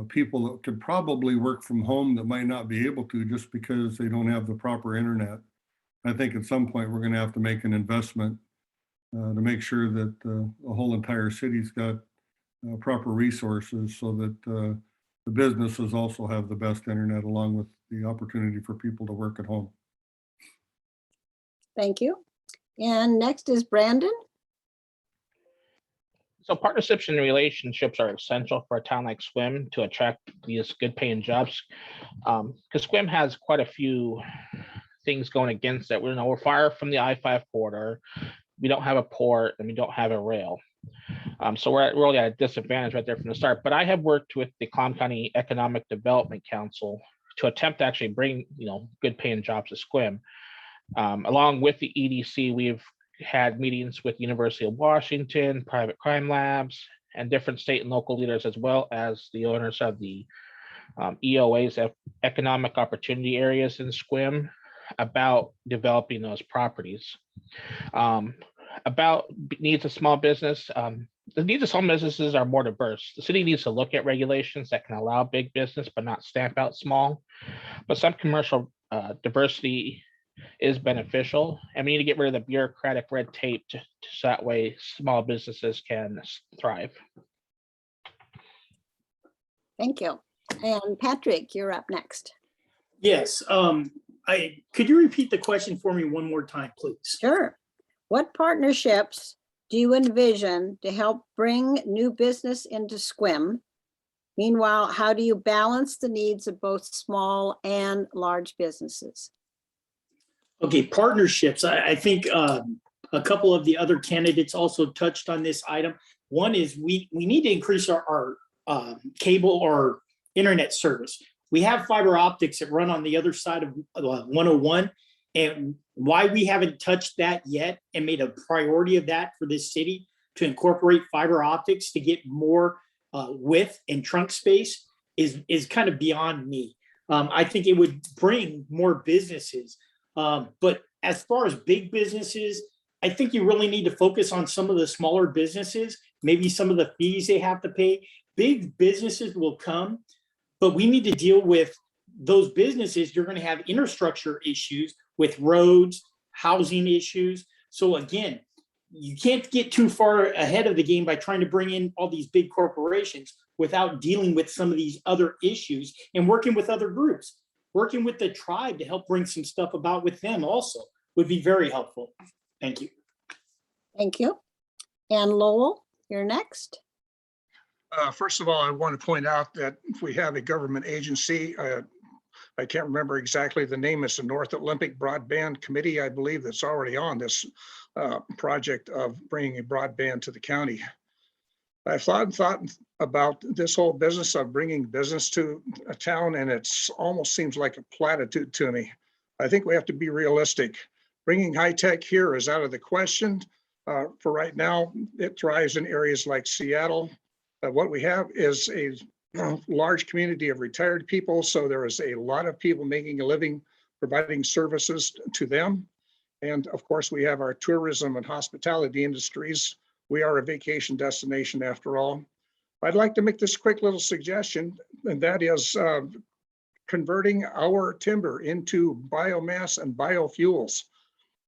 people that could probably work from home that might not be able to just because they don't have the proper internet. I think at some point we're going to have to make an investment to make sure that the whole entire city's got proper resources so that the businesses also have the best internet along with the opportunity for people to work at home. Thank you. And next is Brandon. So partnerships and relationships are essential for a town like Sequim to attract these good paying jobs. Because Sequim has quite a few things going against it. We're far from the I-5 corridor. We don't have a port and we don't have a rail. So we're really at a disadvantage right there from the start. But I have worked with the Clallam County Economic Development Council to attempt to actually bring, you know, good paying jobs to Sequim. Along with the EDC, we've had meetings with University of Washington, private crime labs, and different state and local leaders, as well as the owners of the EOAs, economic opportunity areas in Sequim, about developing those properties. About needs of small business, the needs of small businesses are more diverse. The city needs to look at regulations that can allow big business, but not stamp out small. But some commercial diversity is beneficial, and we need to get rid of the bureaucratic red tape so that way small businesses can thrive. Thank you. And Patrick, you're up next. Yes. Could you repeat the question for me one more time, please? Sure. What partnerships do you envision to help bring new business into Sequim? Meanwhile, how do you balance the needs of both small and large businesses? Okay, partnerships. I think a couple of the other candidates also touched on this item. One is we need to increase our cable or internet service. We have fiber optics that run on the other side of 101. And why we haven't touched that yet and made a priority of that for this city to incorporate fiber optics to get more width and trunk space is kind of beyond me. I think it would bring more businesses. But as far as big businesses, I think you really need to focus on some of the smaller businesses, maybe some of the fees they have to pay. Big businesses will come, but we need to deal with those businesses. You're going to have infrastructure issues with roads, housing issues. So again, you can't get too far ahead of the game by trying to bring in all these big corporations without dealing with some of these other issues and working with other groups. Working with the tribe to help bring some stuff about with them also would be very helpful. Thank you. Thank you. And Lowell, you're next. First of all, I want to point out that if we have a government agency, I can't remember exactly the name. It's the North Olympic Broadband Committee, I believe, that's already on this project of bringing a broadband to the county. I've thought about this whole business of bringing business to a town, and it's almost seems like a platitude to me. I think we have to be realistic. Bringing high tech here is out of the question. For right now, it thrives in areas like Seattle. What we have is a large community of retired people, so there is a lot of people making a living providing services to them. And of course, we have our tourism and hospitality industries. We are a vacation destination after all. I'd like to make this quick little suggestion, and that is converting our timber into biomass and biofuels.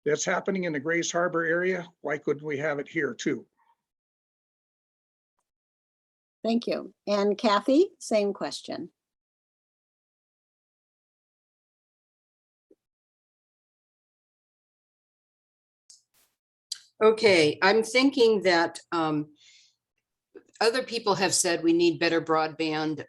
That's happening in the Grays Harbor area. Why couldn't we have it here too? Thank you. And Kathy, same question. Okay, I'm thinking that other people have said we need better broadband,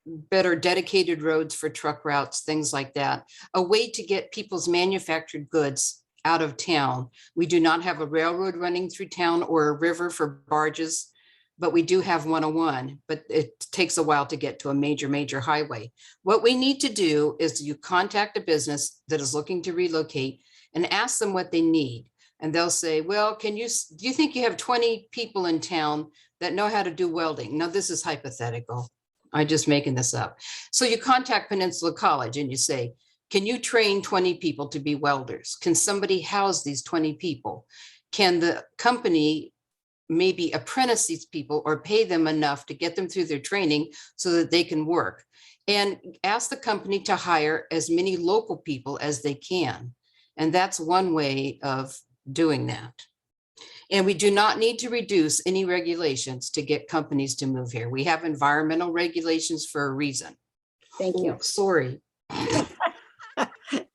better dedicated roads for truck routes, things like that. A way to get people's manufactured goods out of town. We do not have a railroad running through town or a river for barges, but we do have 101, but it takes a while to get to a major highway. What we need to do is you contact a business that is looking to relocate and ask them what they need. And they'll say, well, do you think you have 20 people in town that know how to do welding? Now, this is hypothetical. I'm just making this up. So you contact Peninsula College and you say, can you train 20 people to be welders? Can somebody house these 20 people? Can the company maybe apprentice these people or pay them enough to get them through their training so that they can work? And ask the company to hire as many local people as they can. And that's one way of doing that. And we do not need to reduce any regulations to get companies to move here. We have environmental regulations for a reason. Thank you. Oh, sorry. It's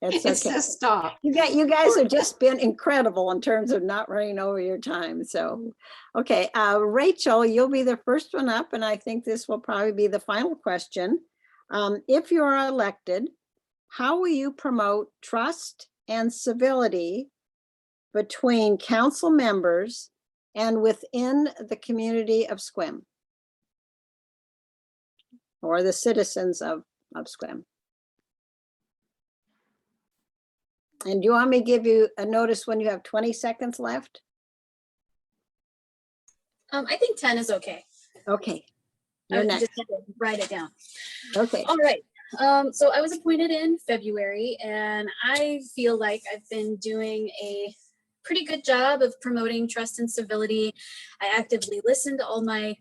It okay. says stop. You guys have just been incredible in terms of not running over your time. So, okay, Rachel, you'll be the first one up, and I think this will probably be the final question. If you are elected, how will you promote trust and civility between council members and within the community of Sequim, or the citizens of Sequim? And do you want me to give you a notice when you have 20 seconds left? I think 10 is okay. Okay, I you're just next. have to write it down. Okay, All right. So I was appointed in February, and I feel like I've been doing a pretty good job of promoting trust and civility. I actively listen to all my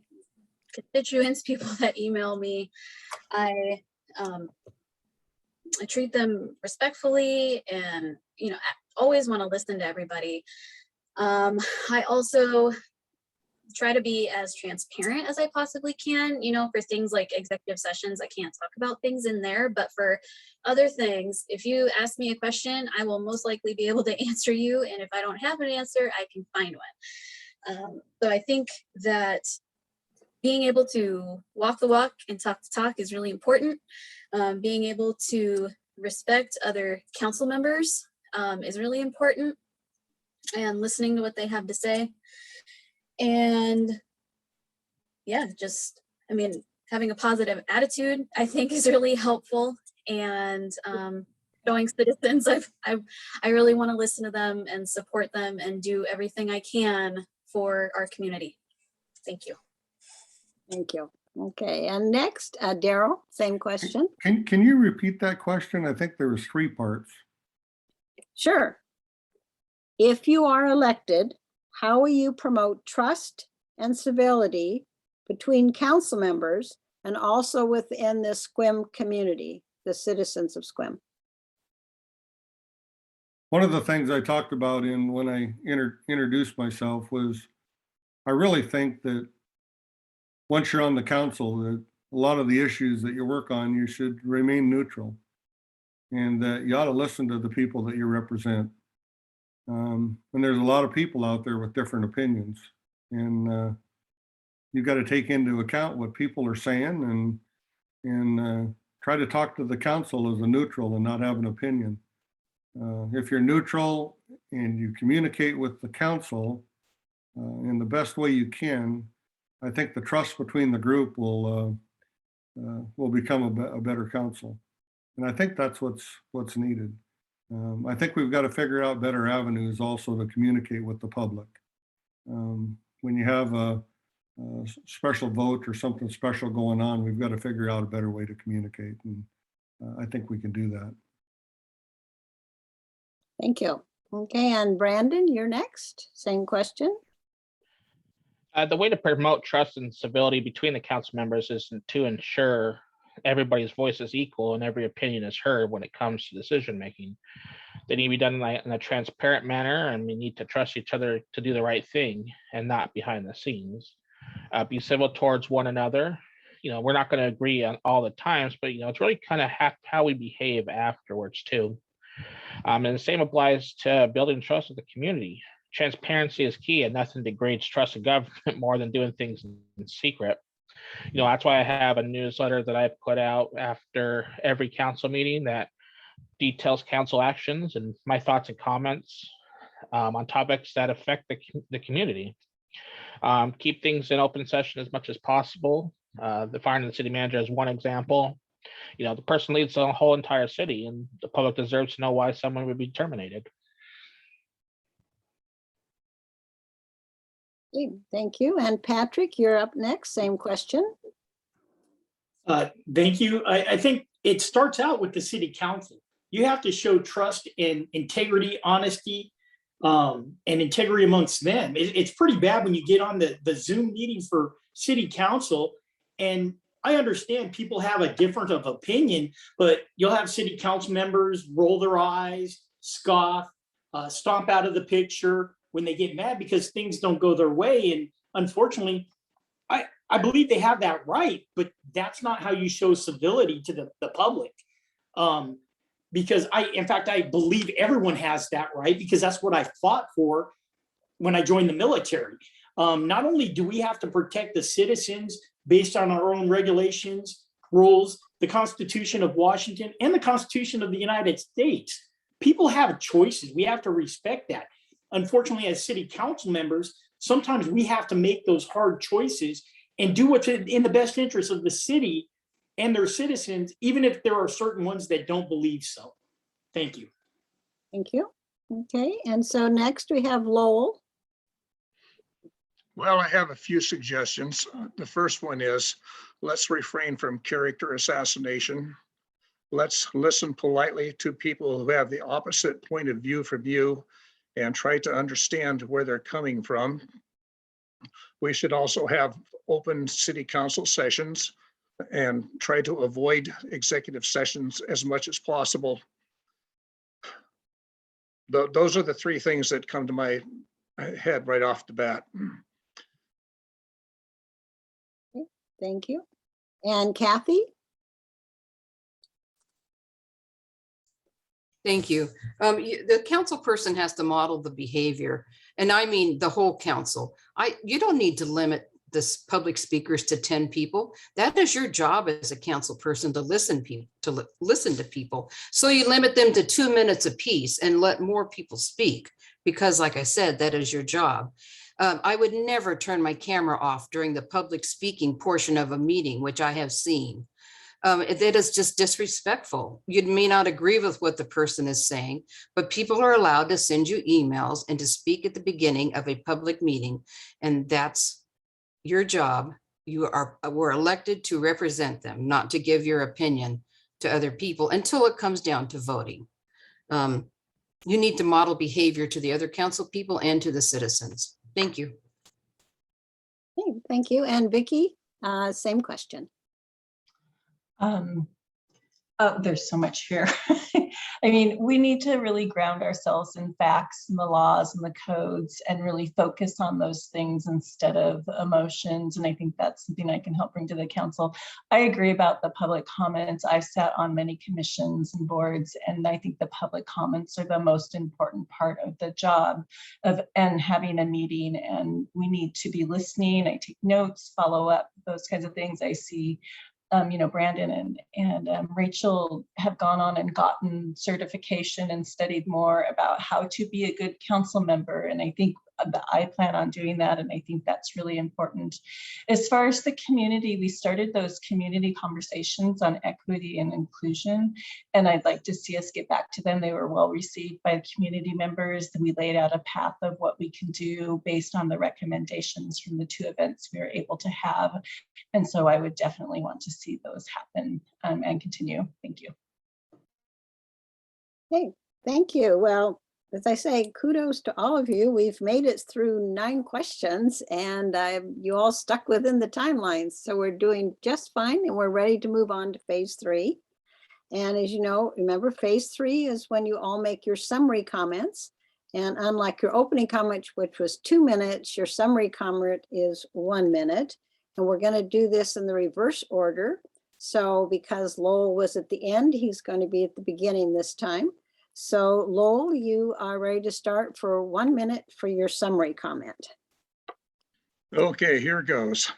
constituents, people that email me. I treat them respectfully, and I always want to listen to everybody. I also try to be as transparent as I possibly can. For things like executive sessions, I can't talk about things in there, but for other things, if you ask me a question, I will most likely be able to answer you. And if I don't have an answer, I can find one. So I think that being able to walk the walk and talk the talk is really important. Being able to respect other council members is really important, and listening to what they have to say. And yeah, having a positive attitude, I think, is really helpful. And showing citizens I really want to listen to them and support them and do everything I can for our community. Thank you. thank you. Okay, and next, Daryl, same question. Can you repeat that question? I think there was 3 parts. Sure. If you are elected, how will you promote trust and civility between council members and also within the Sequim community, the citizens of Sequim? One of the things I talked about when I introduced myself was I really think that once you're on the council, that a lot of the issues that you work on, you should remain neutral, and that you ought to listen to the people that you represent. And there's a lot of people out there with different opinions, and you've got to take into account what people are saying and try to talk to the council as a neutral and not have an opinion. If you're neutral and you communicate with the council in the best way you can, I think the trust between the group will become a better council. And I think that's what's needed. I think we've got to figure out better avenues also to communicate with the public. When you have a special vote or something special going on, we've got to figure out a better way to communicate. And I think we can do that. Thank you. Okay, and Brandon, you're next. Same question. The way to promote trust and civility between the council members is to ensure everybody's voice is equal and every opinion is heard when it comes to decision making. They need to be done in a transparent manner, and we need to trust each other to do the right thing and not behind the scenes. Be civil towards one another. We're not going to agree on all the times, but it's really kind of how we behave afterwards too. And the same applies to building trust with the community. Transparency is key, and nothing degrades trust in government more than doing things in secret. That's why I have a newsletter that I put out after every council meeting that details council actions and my thoughts and comments on topics that affect the community. Keep things in open session as much as possible. The firing of the city manager is one example. The person leads the whole entire city, and the public deserves to know why someone would be terminated. Okay, thank you. And Patrick, you're up next. Same question. Thank you. I think it starts out with the city council. You have to show trust and integrity, honesty, and integrity amongst them. It's pretty bad when you get on the Zoom meeting for city council, and I understand people have a different of opinion, but you'll have city council members roll their eyes, scoff, stomp out of the picture when they get mad because things don't go their way. And unfortunately, I believe they have that right, but that's not how you show civility to the public. Because in fact, I believe everyone has that right, because that's what I fought for when I joined the military. Not only do we have to protect the citizens based on our own regulations, rules, the Constitution of Washington, and the Constitution of the United States, people have choices. We have to respect that. Unfortunately, as city council members, sometimes we have to make those hard choices and do what's in the best interest of the city and their citizens, even if there are certain ones that don't believe so. Thank you. Thank you. Okay, and so next we have Lowell. Well, I have a few suggestions. The first one is, let's refrain from character assassination. Let's listen politely to people who have the opposite point of view from you and try to understand where they're coming from. We should also have open city council sessions and try to avoid executive sessions as much as possible. Those are the 3 things that come to my head right off the bat. Thank you. And Kathy? Thank you. The council person has to model the behavior, and I mean the whole council. You don't need to limit this public speakers to 10 people. That is your job as a council person, to listen to people. So you limit them to 2 minutes apiece and let more people speak, because like I said, that is your job. I would never turn my camera off during the public speaking portion of a meeting, which I have seen. That is just disrespectful. You may not agree with what the person is saying, but people are allowed to send you emails and to speak at the beginning of a public meeting. And that's your job were elected to represent them, not to give your opinion to other people until it comes down to voting. You need to model behavior to the other council people and to the citizens. Thank you. Okay, thank you. And Vicky, same question. There's so much here. I mean, we need to really ground ourselves in facts and the laws and the codes and really focus on those things instead of emotions. And I think that's something I can help bring to the council. I agree about the public comments. I've sat on many commissions and boards, and I think the public comments are the most important part of the job and having a meeting. And we need to be listening. I take notes, follow up, those kinds of things. I see Brandon and Rachel have gone on and gotten certification and studied more about how to be a good council member. And I think I plan on doing that. And I think that's really important. As far as the community, we started those community conversations on equity and inclusion. And I'd like to see us get back to them. They were well received by the community members. And we laid out a path of what we can do based on the recommendations from the 2 events we were able to have. And so I would definitely want to see those happen and continue. Thank you. Hey, thank you. Well, as I say, kudos to all of you. We've made it through 9 questions and you all stuck within the timelines. So we're doing just fine and we're ready to move on to phase 3. And as you know, remember phase 3 is when you all make your summary comments. And unlike your opening comment, which was 2 minutes, your summary comment is 1 minute. And we're going to do this in the reverse order. So because Lowell was at the end, he's going to be at the beginning this time. So Lowell, you are ready to start for 1 minute for your summary comment. Okay, here goes.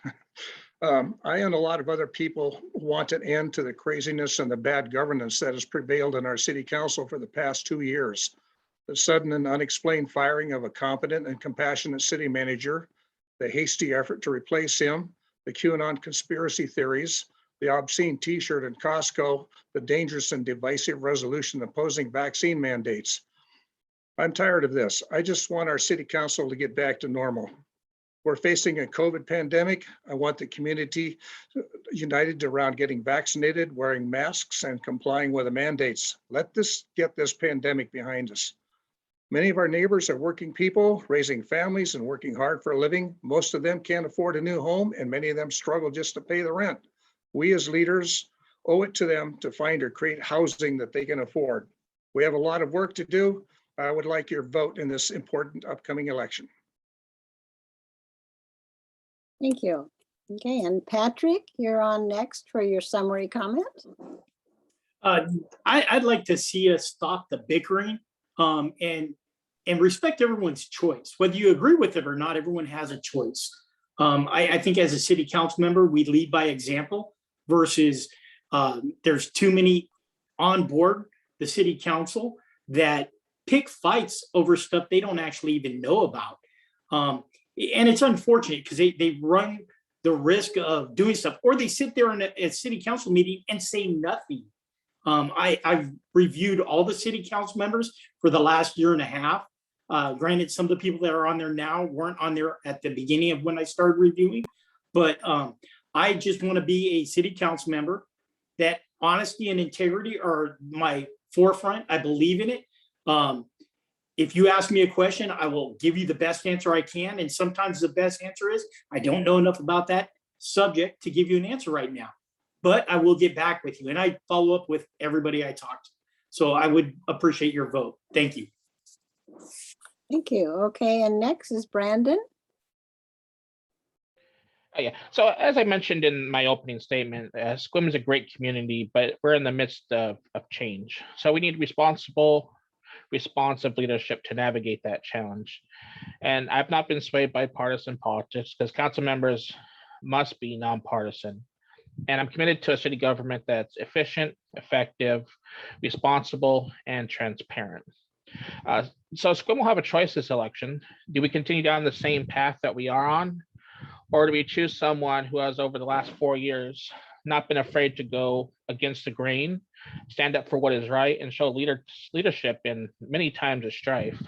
I and a lot of other people want an end to the craziness and the bad governance that has prevailed in our city council for the past 2 years. The sudden and unexplained firing of a competent and compassionate city manager, the hasty effort to replace him, the QAnon conspiracy theories, the obscene t-shirt in Costco, the dangerous and divisive resolution opposing vaccine mandates. I'm tired of this. I just want our city council to get back to normal. We're facing a COVID pandemic. I want the community united around getting vaccinated, wearing masks, and complying with the mandates. Let's get this pandemic behind us. Many of our neighbors are working people, raising families and working hard for a living. Most of them can't afford a new home, and many of them struggle just to pay the rent. We as leaders owe it to them to find or create housing that they can afford. We have a lot of work to do. I would like your vote in this important upcoming election. Thank you. Okay, and Patrick, you're on next for your summary comment. I'd like to see us stop the bickering and respect everyone's choice. Whether you agree with it or not, everyone has a choice. I think as a city council member, we lead by example versus there's too many on board the city council that pick fights over stuff they don't actually even know about. And it's unfortunate because they run the risk of doing stuff, or they sit there in a city council meeting and say nothing. I've reviewed all the city council members for the last year and a half. Granted, some of the people that are on there now weren't on there at the beginning of when I started reviewing, but I just want to be a city council member that honesty and integrity are my forefront. I believe in it. If you ask me a question, I will give you the best answer I can. And sometimes the best answer is, I don't know enough about that subject to give you an answer right now, but I will get back with you. And I follow up with everybody I talk to. So I would appreciate your vote. Thank you. Thank you. Okay, and next is Brandon. Oh, yeah. So as I mentioned in my opening statement, Sequim is a great community, but we're in the midst of change. So we need responsive leadership to navigate that challenge. And I've not been swayed by partisan politics because council members must be nonpartisan. And I'm committed to a city government that's efficient, effective, responsible, and transparent. So Sequim will have a choice this election. Do we continue down the same path that we are on? Or do we choose someone who has over the last 4 years not been afraid to go against the grain, stand up for what is right, and show leadership in many times of strife?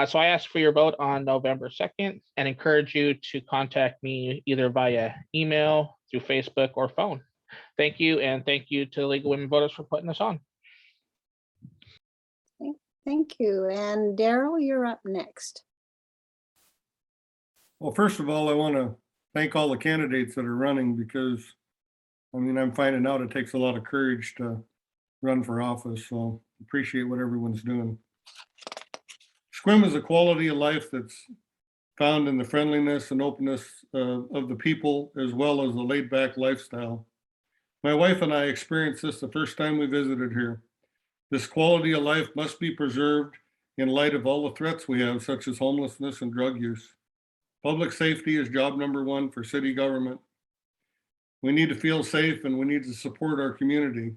So I ask for your vote on November 2nd and encourage you to contact me either via email, through Facebook, or phone. Thank you, and thank you to the League of Women Voters for putting this on. Thank you. And Daryl, you're up next. Well, first of all, I want to thank all the candidates that are running because, I mean, I'm finding out it takes a lot of courage to run for office. So appreciate what everyone's doing. Sequim is a quality of life that's found in the friendliness and openness of the people, as well as the laid-back lifestyle. My wife and I experienced this the first time we visited here. This quality of life must be preserved in light of all the threats we have, such as homelessness and drug use. Public safety is job number one for city government. We need to feel safe and we need to support our community.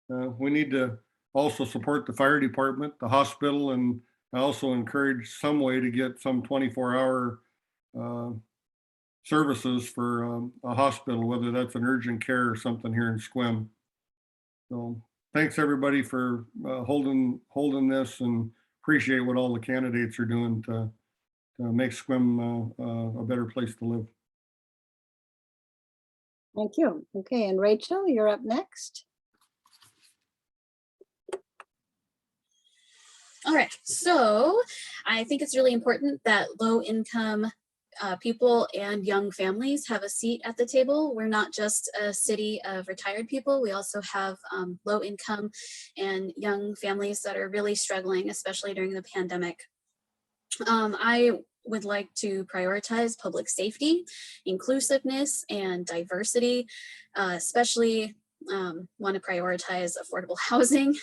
We need to also support the fire department, the hospital, and I also encourage some way to get some 24-hour services for a hospital, whether that's an urgent care or something here in Sequim. So thanks everybody for holding this, and appreciate what all the candidates are doing to make Sequim a better place to live. Thank you. Okay, and Rachel, you're up next. All right, so I think it's really important that low-income people and young families have a seat at the table. We're not just a city of retired people. We also have low-income and young families that are really struggling, especially during the pandemic. I would like to prioritize public safety, inclusiveness, and diversity, especially want to prioritize affordable housing,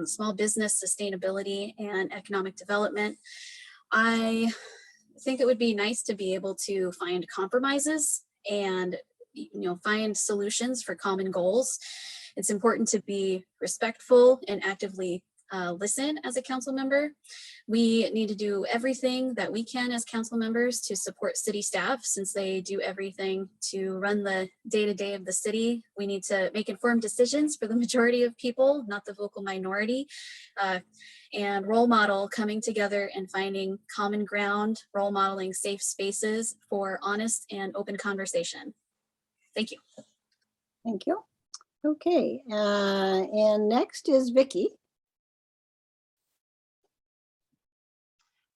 small business sustainability, and economic development. I think it would be nice to be able to find compromises and find solutions for common goals. It's important to be respectful and actively listen as a council member. We need to do everything that we can as council members to support city staff, since they do everything to run the day-to-day of the city. We need to make informed decisions for the majority of people, not the vocal minority, and role model coming together and finding common ground, role modeling safe spaces for honest and open conversation. Thank you. Thank you. Okay, and next is Vicky.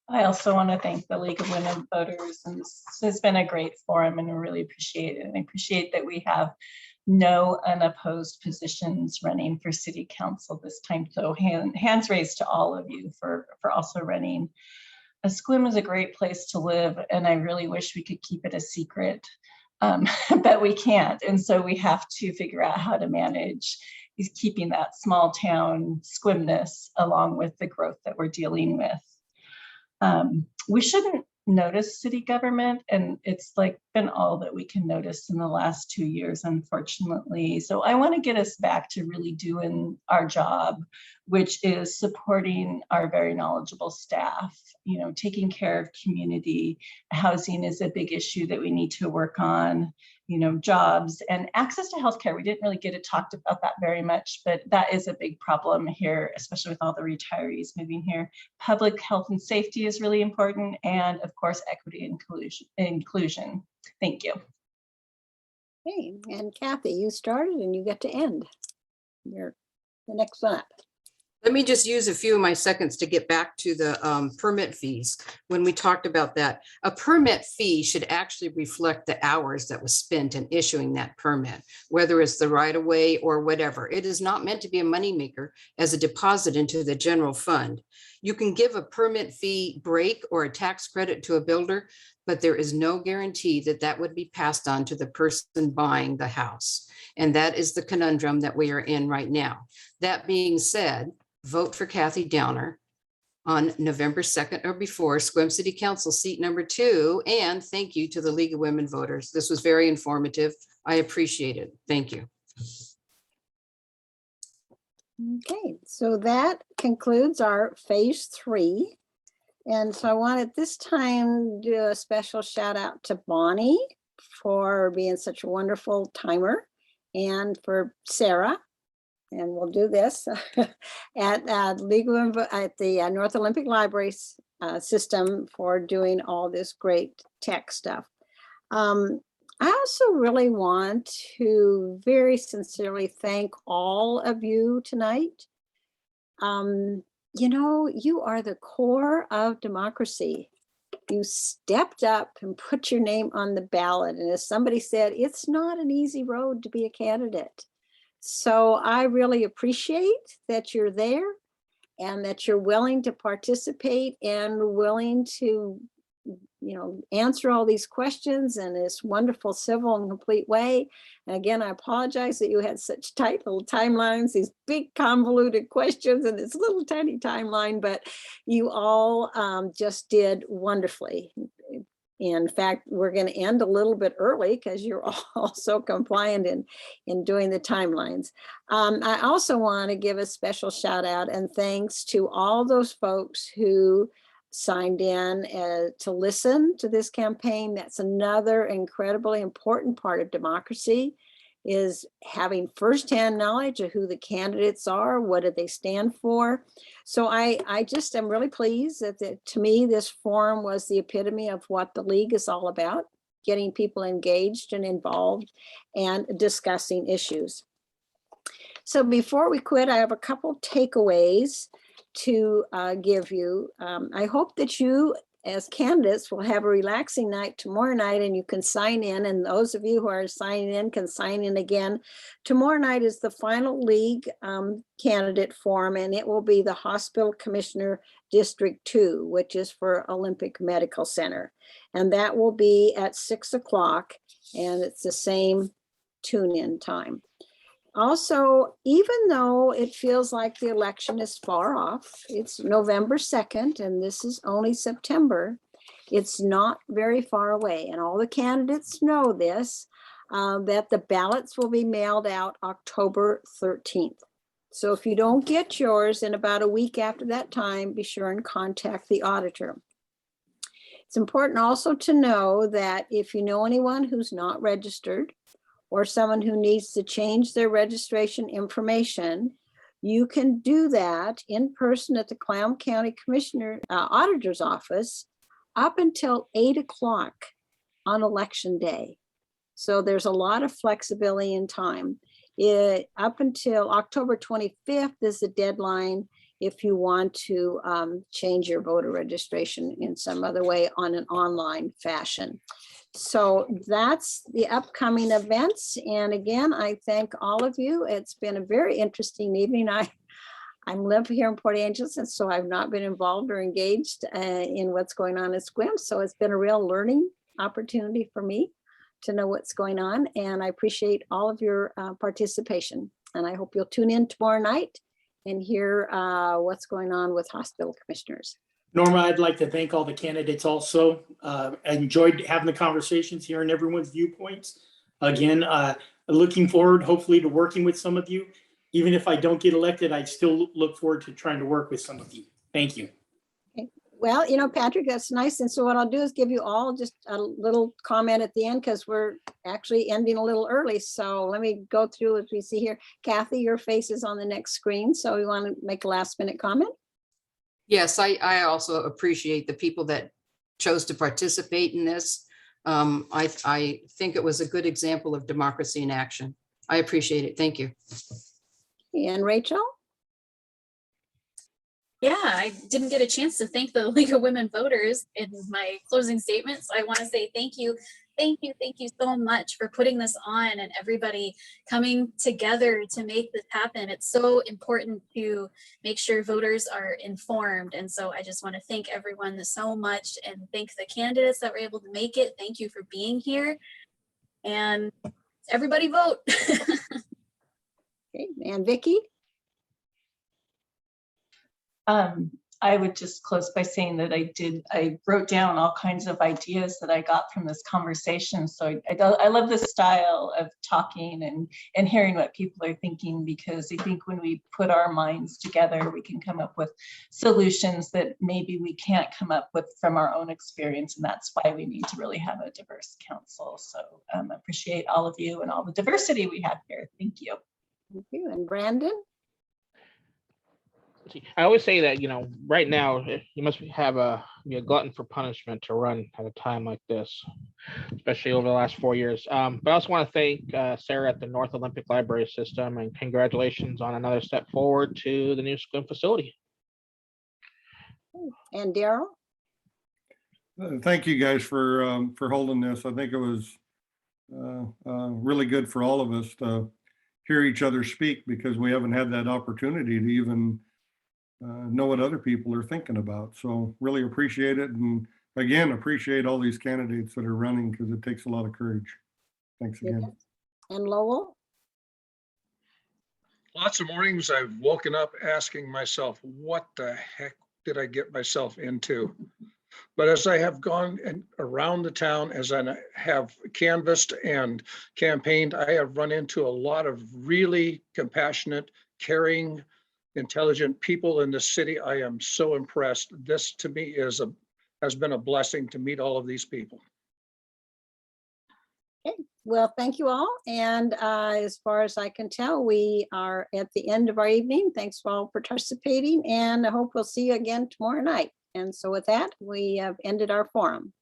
I also want to thank the League of Women Voters, and this has been a great forum and I really appreciate it. And I appreciate that we have no unopposed positions running for city council this time. So hands raised to all of you for also running. Sequim is a great place to live, and I really wish we could keep it a secret, but we can't. And so we have to figure out how to manage keeping that small town Sequimness along with the growth that we're dealing with. We shouldn't notice city government, and it's like been all that we can notice in the last 2 years, unfortunately. So I want to get us back to really doing our job, which is supporting our very knowledgeable staff, taking care of community. Housing is a big issue that we need to work on, jobs and access to healthcare. We didn't really get to talk about that very much, but that is a big problem here, especially with all the retirees moving here. Public health and safety is really important, and of course, equity and inclusion. Thank you. Okay, and Kathy, you started and you get to end. You're the next one up. Let me just use a few of my seconds to get back to the permit fees. When we talked about that, a permit fee should actually reflect the hours that was spent in issuing that permit, whether it's the right of way or whatever. It is not meant to be a moneymaker as a deposit into the general fund. You can give a permit fee break or a tax credit to a builder, but there is no guarantee that that would be passed on to the person buying the house. And that is the conundrum that we are in right now. That being said, vote for Kathy Downer on November 2nd or before, Sequim City Council seat number 2. And thank you to the League of Women Voters. This was very informative. I appreciate it. Thank you. Okay, so that concludes our phase 3. And so I want at this time to do a special shout out to Bonnie for being such a wonderful timer, and for Sarah. And we'll do this at the North Olympic Library's system for doing all this great tech stuff. I also really want to very sincerely thank all of you tonight. You know, you are the core of democracy. You stepped up and put your name on the ballot. And as somebody said, it's not an easy road to be a candidate. So I really appreciate that you're there and that you're willing to participate and willing to, you know, answer all these questions in this wonderful, civil and complete way. And again, I apologize that you had such tight little timelines, these big convoluted questions and this little tiny timeline, but you all just did wonderfully. In fact, we're going to end a little bit early because you're all so compliant in doing the timelines. I also want to give a special shout out and thanks to all those folks who signed in to listen to this campaign. That's another incredibly important part of democracy, is having firsthand knowledge of who the candidates are, what do they stand for. So I just am really pleased that to me, this forum was the epitome of what the League is all about, getting people engaged and involved and discussing issues. So before we quit, I have a couple takeaways to give you. I hope that you as candidates will have a relaxing night tomorrow night and you can sign in, and those of you who are signing in can sign in again. Tomorrow night is the final League candidate forum, and it will be the Hospital Commissioner District 2, which is for Olympic Medical Center. And that will be at 6 o'clock, and it's the same tune-in time. Also, even though it feels like the election is far off, it's November 2nd, and this is only September, it's not very far away. And all the candidates know this, that the ballots will be mailed out October 13th. So if you don't get yours in about a week after that time, be sure and contact the auditor. It's important also to know that if you know anyone who's not registered, or someone who needs to change their registration information, you can do that in person at the Clallam County Commissioner Auditor's Office up until 8 o'clock on election day. So there's a lot of flexibility in time. Up until October 25th is the deadline if you want to change your voter registration in some other way on an online fashion. So that's the upcoming events. And again, I thank all of you. It's been a very interesting evening. I'm live here in Port Angeles, and so I've not been involved or engaged in what's going on in Sequim. So it's been a real learning opportunity for me to know what's going on. And I appreciate all of your participation. And I hope you'll tune in tomorrow night and hear what's going on with hospital commissioners. Norma, I'd like to thank all the candidates also. I enjoyed having the conversations, hearing everyone's viewpoints. Again, looking forward, hopefully, to working with some of you. Even if I don't get elected, I still look forward to trying to work with some of you. Thank you. Okay. Well, you know, Patrick, that's nice. And so what I'll do is give you all just a little comment at the end, because we're actually ending a little early. So let me go through as we see here. Kathy, your face is on the next screen. So you want to make a last minute comment? Yes, I also appreciate the people that chose to participate in this. I think it was a good example of democracy in action. I appreciate it. Thank you. And Rachel? Yeah, I didn't get a chance to thank the League of Women Voters in my closing statement. So I want to say thank you. Thank you so much for putting this on and everybody coming together to make this happen. It's so important to make sure voters are informed. And so I just want to thank everyone so much and thank the candidates that were able to make it. Thank you for being here. And everybody vote. Okay, and Vicky? I would just close by saying that I wrote down all kinds of ideas that I got from this conversation. So I love this style of talking and hearing what people are thinking, because I think when we put our minds together, we can come up with solutions that maybe we can't come up with from our own experience. And that's why we need to really have a diverse council. So appreciate all of you and all the diversity we have here. Thank you. Thank you. And Brandon? See, I always say that, right now, you must be a glutton for punishment to run at a time like this, especially over the last 4 years. But I also want to thank Sarah at the North Olympic Library System, and congratulations on another step forward to the new Sequim facility. And Daryl? Thank you guys for holding this. I think it was really good for all of us to hear each other speak, because we haven't had that opportunity to even know what other people are thinking about. So really appreciate it. And again, appreciate all these candidates that are running, because it takes a lot of courage. Thanks again. And Lowell? Lots of mornings I've woken up asking myself, what the heck did I get myself into? But as I have gone around the town, as I have canvassed and campaigned, I have run into a lot of really compassionate, caring, intelligent people in the city. I am so impressed. This to me has been a blessing to meet all of these people. Okay, well, thank you all. And as far as I can tell, we are at the end of our evening. Thanks for all participating, and I hope we'll see you again tomorrow night. And so with that, we have ended our forum.